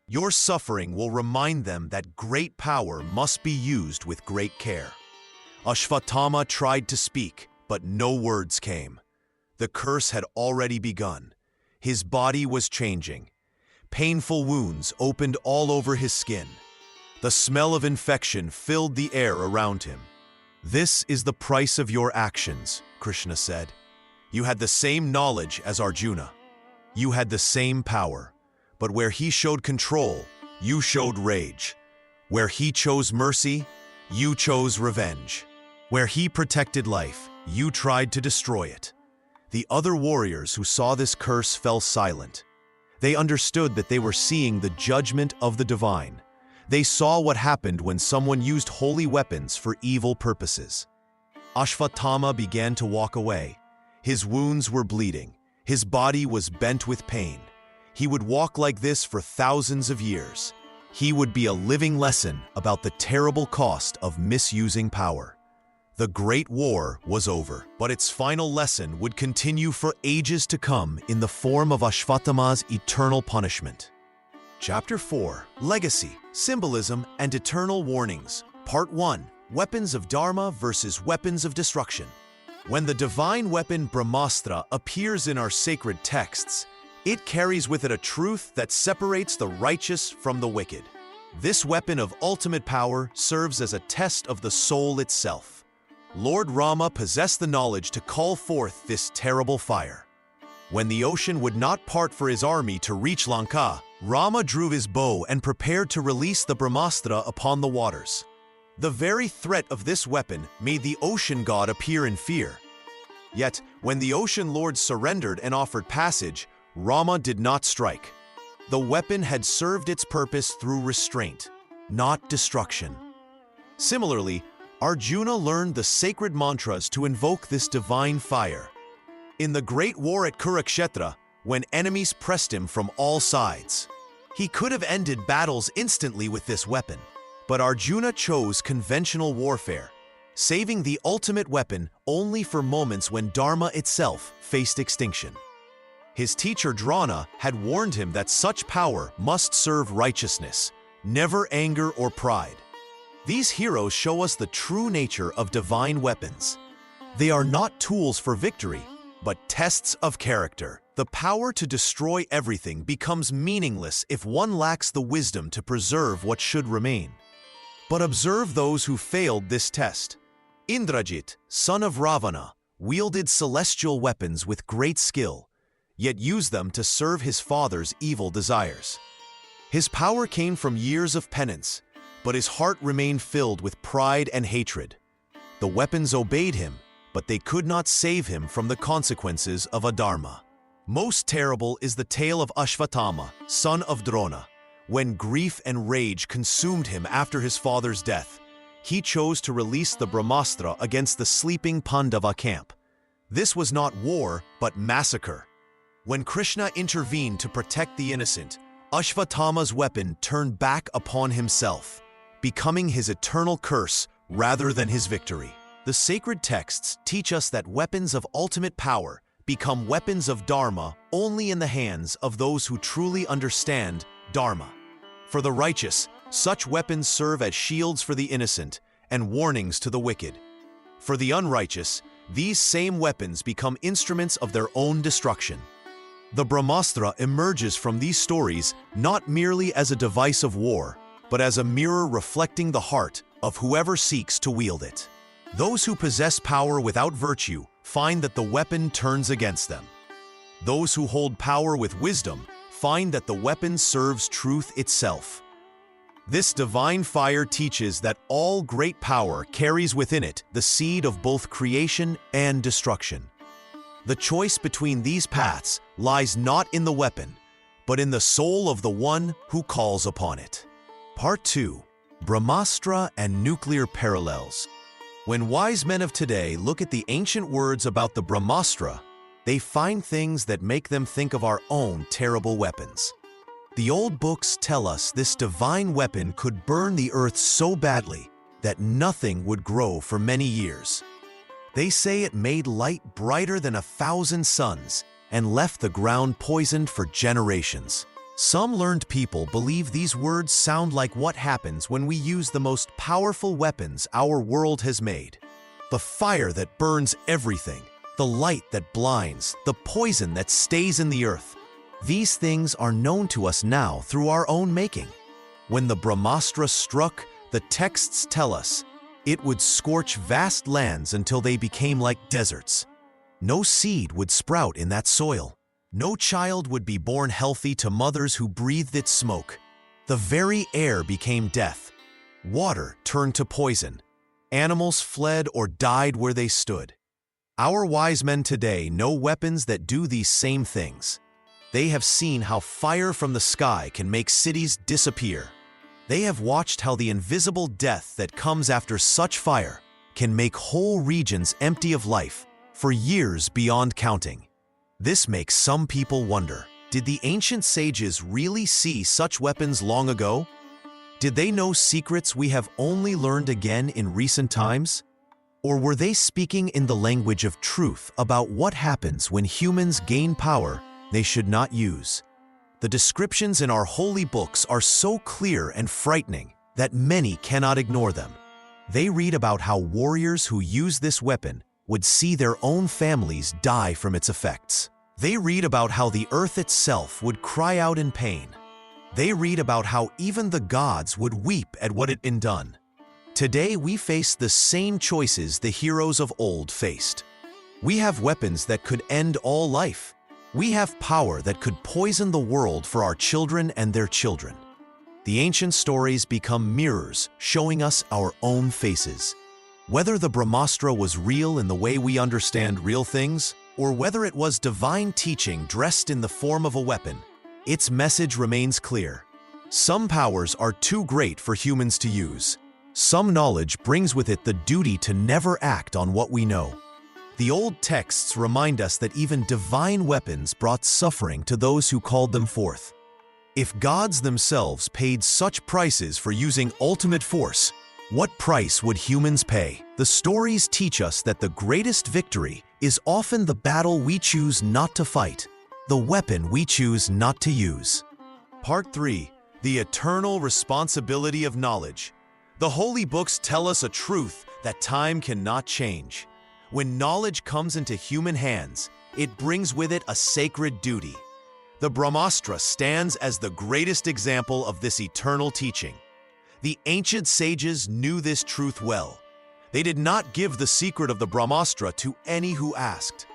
Your suffering will remind them that great power must be used with great care. Aśvatthāmā tried to speak, but no words came. The curse had already begun. His body was changing. Painful wounds opened all over his skin. The smell of infection filled the air around him. This is the price of your actions, Krishna said. You had the same knowledge as Arjuna. You had the same power. But where he showed control, you showed rage. Where he chose mercy, you chose revenge. Where he protected life, you tried to destroy it. The other warriors who saw this curse fell silent. They understood that they were seeing the judgment of the divine. They saw what happened when someone used holy weapons for evil purposes. Aśvatthāmā began to walk away. His wounds were bleeding. His body was bent with pain. He would walk like this for thousands of years. He would be a living lesson about the terrible cost of misusing power. The Great War was over, but its final lesson would continue for ages to come in the form of Aśvatthāma's eternal punishment. Chapter 4, Legacy, Symbolism, and Eternal Warnings. Part 1, Weapons of Dharma versus Weapons of Destruction. When the divine weapon Brahmāstra appears in our sacred texts, it carries with it a truth that separates the righteous from the wicked. This weapon of ultimate power serves as a test of the soul itself. Lord Rāma possessed the knowledge to call forth this terrible fire. When the ocean would not part for his army to reach Lanka, Rāma drew his bow and prepared to release the Brahmāstra upon the waters. The very threat of this weapon made the ocean god appear in fear. Yet, when the ocean lord surrendered and offered passage, Rāma did not strike. The weapon had served its purpose through restraint, not destruction. Similarly, Arjuna learned the sacred mantras to invoke this divine fire. In the great war at Kurukṣetra, when enemies pressed him from all sides, he could have ended battles instantly with this weapon. But Arjuna chose conventional warfare, saving the ultimate weapon only for moments when Dharma itself faced extinction. His teacher Drona had warned him that such power must serve righteousness, never anger or pride. These heroes show us the true nature of divine weapons. They are not tools for victory, but tests of character. The power to destroy everything becomes meaningless if one lacks the wisdom to preserve what should remain. But observe those who failed this test. Indrajit, son of Rāvaṇa, wielded celestial weapons with great skill, yet used them to serve his father's evil desires. His power came from years of penance, but his heart remained filled with pride and hatred. The weapons obeyed him, but they could not save him from the consequences of adharma. Most terrible is the tale of Aśvatthāmā, son of Drona. When grief and rage consumed him after his father's death, he chose to release the Brahmāstra against the sleeping Pandava camp. This was not war, but massacre. When Krishna intervened to protect the innocent, Aśvatthāma's weapon turned back upon himself, becoming his eternal curse rather than his victory. The sacred texts teach us that weapons of ultimate power become weapons of Dharma only in the hands of those who truly understand Dharma. For the righteous, such weapons serve as shields for the innocent and warnings to the wicked. For the unrighteous, these same weapons become instruments of their own destruction. The Brahmāstra emerges from these stories not merely as a device of war, but as a mirror reflecting the heart of whoever seeks to wield it. Those who possess power without virtue find that the weapon turns against them. Those who hold power with wisdom find that the weapon serves truth itself. This divine fire teaches that all great power carries within it the seed of both creation and destruction. The choice between these paths lies not in the weapon, but in the soul of the one who calls upon it. Part 2. Brahmāstra and Nuclear Parallels. When wise men of today look at the ancient words about the Brahmāstra, they find things that make them think of our own terrible weapons. The old books tell us this divine weapon could burn the earth so badly that nothing would grow for many years. They say it made light brighter than 1,000 suns and left the ground poisoned for generations. Some learned people believe these words sound like what happens when we use the most powerful weapons our world has made. The fire that burns everything, the light that blinds, the poison that stays in the earth. These things are known to us now through our own making. When the Brahmāstra struck, the texts tell us it would scorch vast lands until they became like deserts. No seed would sprout in that soil. No child would be born healthy to mothers who breathed its smoke. The very air became death. Water turned to poison. Animals fled or died where they stood. Our wise men today know weapons that do these same things. They have seen how fire from the sky can make cities disappear. They have watched how the invisible death that comes after such fire can make whole regions empty of life for years beyond counting. This makes some people wonder, did the ancient sages really see such weapons long ago? Did they know secrets we have only learned again in recent times? Or were they speaking in the language of truth about what happens when humans gain power they should not use? The descriptions in our holy books are so clear and frightening that many cannot ignore them. They read about how warriors who use this weapon would see their own families die from its effects. They read about how the earth itself would cry out in pain. They read about how even the gods would weep at what had been done. Today we face the same choices the heroes of old faced. We have weapons that could end all life. We have power that could poison the world for our children and their children. The ancient stories become mirrors showing us our own faces. Whether the Brahmāstra was real in the way we understand real things, or whether it was divine teaching dressed in the form of a weapon, its message remains clear. Some powers are too great for humans to use. Some knowledge brings with it the duty to never act on what we know. The old texts remind us that even divine weapons brought suffering to those who called them forth. If gods themselves paid such prices for using ultimate force, what price would humans pay? The stories teach us that the greatest victory is often the battle we choose not to fight, the weapon we choose not to use. Part 3. The Eternal Responsibility of Knowledge. The holy books tell us a truth that time cannot change. When knowledge comes into human hands, it brings with it a sacred duty. The Brahmāstra stands as the greatest example of this eternal teaching. The ancient sages knew this truth well. They did not give the secret of the Brahmāstra to any who asked.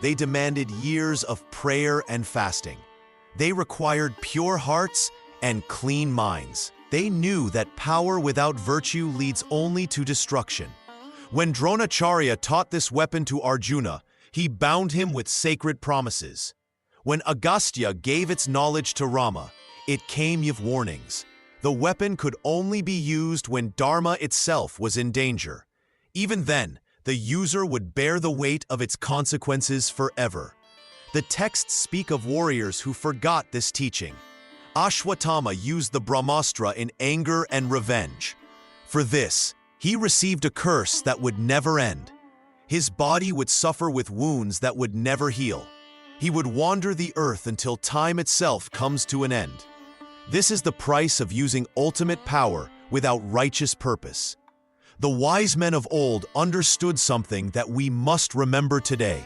They demanded years of prayer and fasting. They required pure hearts and clean minds. They knew that power without virtue leads only to destruction. When Dronacharya taught this weapon to Arjuna, he bound him with sacred promises. When Agastya gave its knowledge to Rāma, it came with warnings. The weapon could only be used when Dharma itself was in danger. Even then, the user would bear the weight of its consequences forever. The texts speak of warriors who forgot this teaching. Aśvatthāmā used the Brahmāstra in anger and revenge. For this, he received a curse that would never end. His body would suffer with wounds that would never heal. He would wander the earth until time itself comes to an end. This is the price of using ultimate power without righteous purpose. The wise men of old understood something that we must remember today.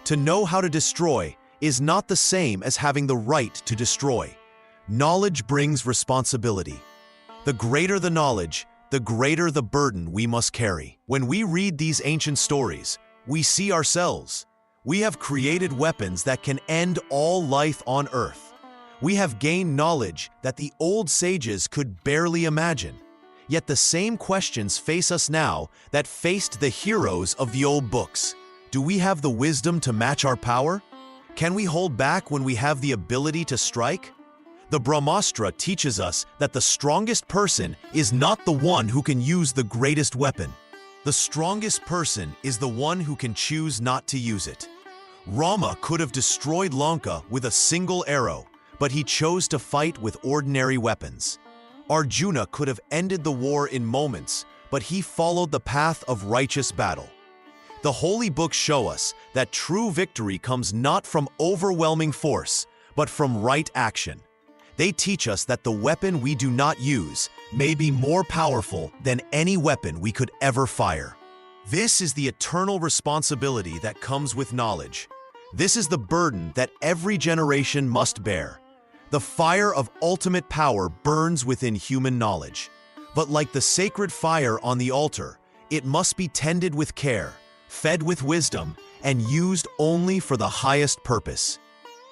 To know how to destroy is not the same as having the right to destroy. Knowledge brings responsibility. The greater the knowledge, the greater the burden we must carry. When we read these ancient stories, we see ourselves. We have created weapons that can end all life on earth. We have gained knowledge that the old sages could barely imagine. Yet the same questions face us now that faced the heroes of the old books. Do we have the wisdom to match our power? Can we hold back when we have the ability to strike? The Brahmāstra teaches us that the strongest person is not the one who can use the greatest weapon. The strongest person is the one who can choose not to use it. Rāma could have destroyed Lanka with a single arrow, but he chose to fight with ordinary weapons. Arjuna could have ended the war in moments, but he followed the path of righteous battle. The holy books show us that true victory comes not from overwhelming force, but from right action. They teach us that the weapon we do not use may be more powerful than any weapon we could ever fire. This is the eternal responsibility that comes with knowledge. This is the burden that every generation must bear. The fire of ultimate power burns within human knowledge. But like the sacred fire on the altar, it must be tended with care, fed with wisdom, and used only for the highest purpose.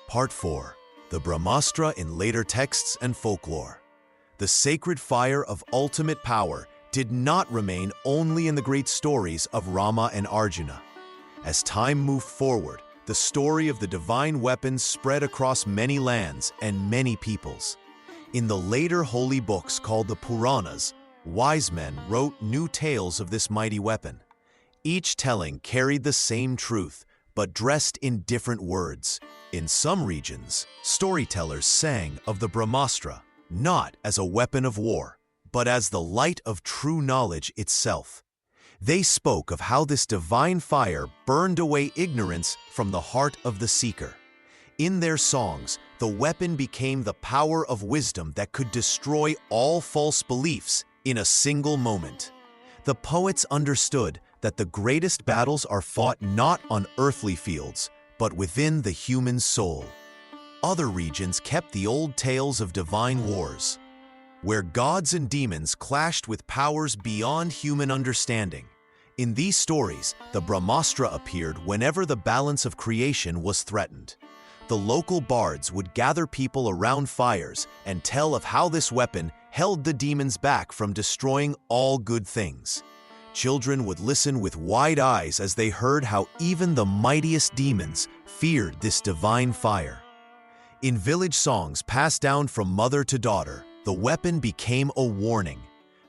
Part 4. The Brahmāstra in later texts and folklore. The sacred fire of ultimate power did not remain only in the great stories of Rāma and Arjuna. As time moved forward, the story of the divine weapons spread across many lands and many peoples. In the later holy books called the Puranas, wise men wrote new tales of this mighty weapon. Each telling carried the same truth, but dressed in different words. In some regions, storytellers sang of the Brahmāstra not as a weapon of war, but as the light of true knowledge itself. They spoke of how this divine fire burned away ignorance from the heart of the seeker. In their songs, the weapon became the power of wisdom that could destroy all false beliefs in a single moment. The poets understood that the greatest battles are fought not on earthly fields, but within the human soul. Other regions kept the old tales of divine wars, where gods and demons clashed with powers beyond human understanding. In these stories, the Brahmāstra appeared whenever the balance of creation was threatened. The local bards would gather people around fires and tell of how this weapon held the demons back from destroying all good things. Children would listen with wide eyes as they heard how even the mightiest demons feared this divine fire. In village songs passed down from mother to daughter, the weapon became a warning.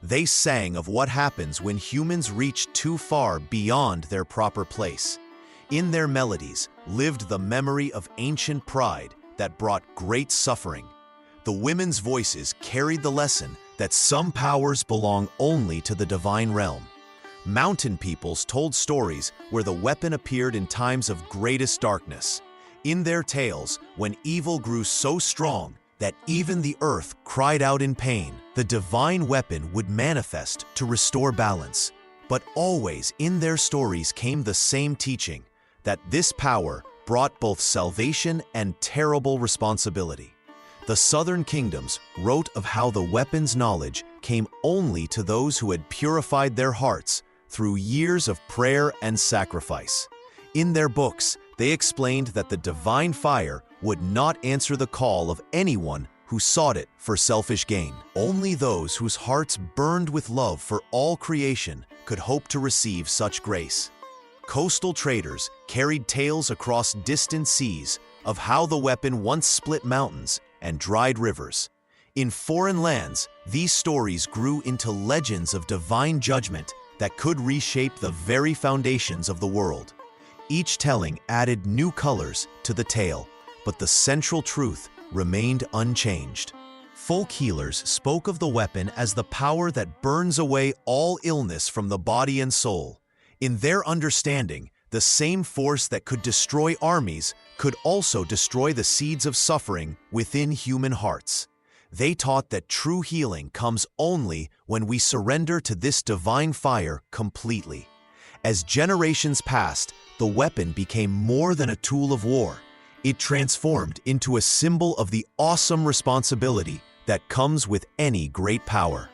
They sang of what happens when humans reach too far beyond their proper place. In their melodies lived the memory of ancient pride that brought great suffering. The women's voices carried the lesson that some powers belong only to the divine realm. Mountain peoples told stories where the weapon appeared in times of greatest darkness. In their tales, when evil grew so strong that even the earth cried out in pain, the divine weapon would manifest to restore balance. But always in their stories came the same teaching, that this power brought both salvation and terrible responsibility. The southern kingdoms wrote of how the weapon's knowledge came only to those who had purified their hearts through years of prayer and sacrifice. In their books, they explained that the divine fire would not answer the call of anyone who sought it for selfish gain. Only those whose hearts burned with love for all creation could hope to receive such grace. Coastal traders carried tales across distant seas of how the weapon once split mountains and dried rivers. In foreign lands, these stories grew into legends of divine judgment that could reshape the very foundations of the world. Each telling added new colors to the tale, but the central truth remained unchanged. Folk healers spoke of the weapon as the power that burns away all illness from the body and soul. In their understanding, the same force that could destroy armies could also destroy the seeds of suffering within human hearts. They taught that true healing comes only when we surrender to this divine fire completely. As generations passed, the weapon became more than a tool of war. It transformed into a symbol of the awesome responsibility that comes with any great power.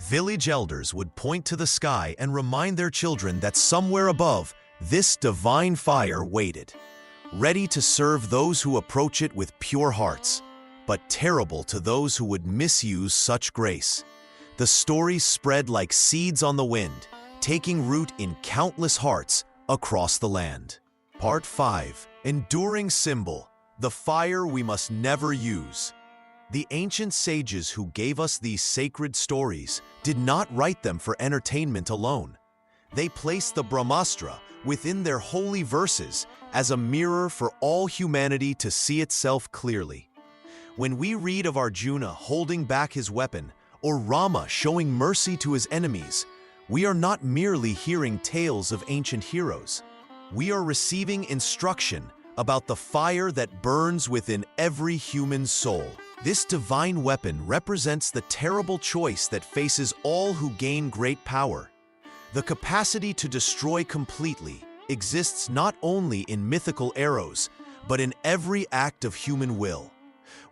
Village elders would point to the sky and remind their children that somewhere above, this divine fire waited, ready to serve those who approach it with pure hearts, but terrible to those who would misuse such grace. The stories spread like seeds on the wind, taking root in countless hearts across the land. Part 5. Enduring Symbol, the fire we must never use. The ancient sages who gave us these sacred stories did not write them for entertainment alone. They placed the Brahmāstra within their holy verses as a mirror for all humanity to see itself clearly. When we read of Arjuna holding back his weapon or Rāma showing mercy to his enemies, we are not merely hearing tales of ancient heroes. We are receiving instruction about the fire that burns within every human soul. This divine weapon represents the terrible choice that faces all who gain great power. The capacity to destroy completely exists not only in mythical arrows, but in every act of human will.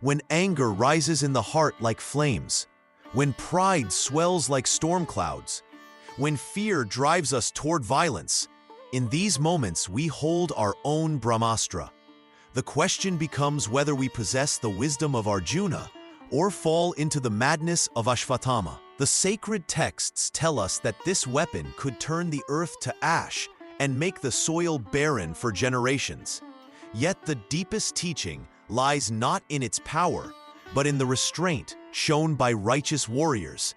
When anger rises in the heart like flames, when pride swells like storm clouds, when fear drives us toward violence, in these moments we hold our own Brahmāstra. The question becomes whether we possess the wisdom of Arjuna or fall into the madness of Aśvatthāmā. The sacred texts tell us that this weapon could turn the earth to ash and make the soil barren for generations. Yet the deepest teaching lies not in its power, but in the restraint shown by righteous warriors.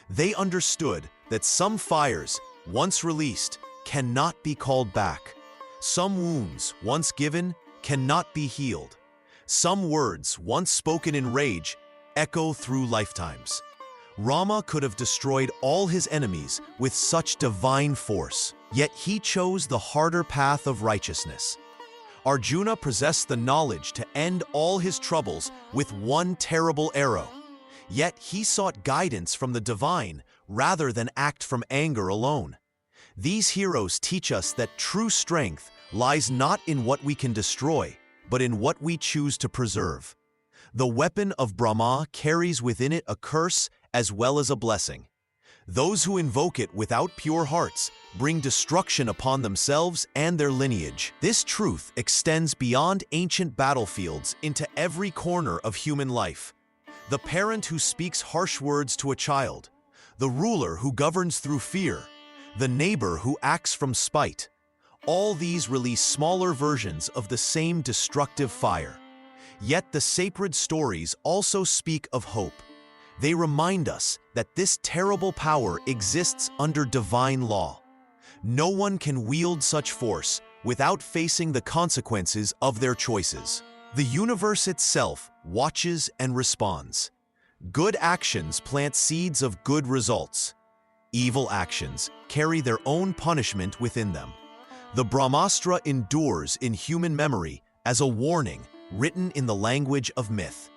They understood that some fires, once released, cannot be called back. Some wounds, once given, cannot be healed. Some words, once spoken in rage, echo through lifetimes. Rāma could have destroyed all his enemies with such divine force, yet he chose the harder path of righteousness. Arjuna possessed the knowledge to end all his troubles with one terrible arrow, yet he sought guidance from the divine rather than act from anger alone. These heroes teach us that true strength lies not in what we can destroy, but in what we choose to preserve. The weapon of Brahmā carries within it a curse as well as a blessing. Those who invoke it without pure hearts bring destruction upon themselves and their lineage. This truth extends beyond ancient battlefields into every corner of human life. The parent who speaks harsh words to a child, the ruler who governs through fear, the neighbor who acts from spite. All these release smaller versions of the same destructive fire. Yet the sacred stories also speak of hope. They remind us that this terrible power exists under divine law. No one can wield such force without facing the consequences of their choices. The universe itself watches and responds. Good actions plant seeds of good results. Evil actions carry their own punishment within them. The Brahmāstra endures in human memory as a warning written in the language of myth.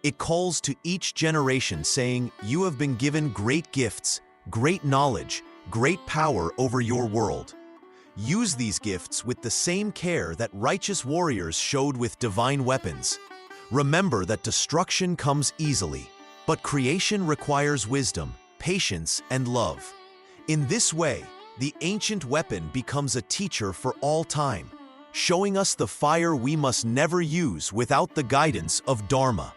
It calls to each generation saying, "You have been given great gifts, great knowledge, great power over your world. Use these gifts with the same care that righteous warriors showed with divine weapons. Remember that destruction comes easily, but creation requires wisdom, patience, and love." In this way, the ancient weapon becomes a teacher for all time, showing us the fire we must never use without the guidance of Dharma.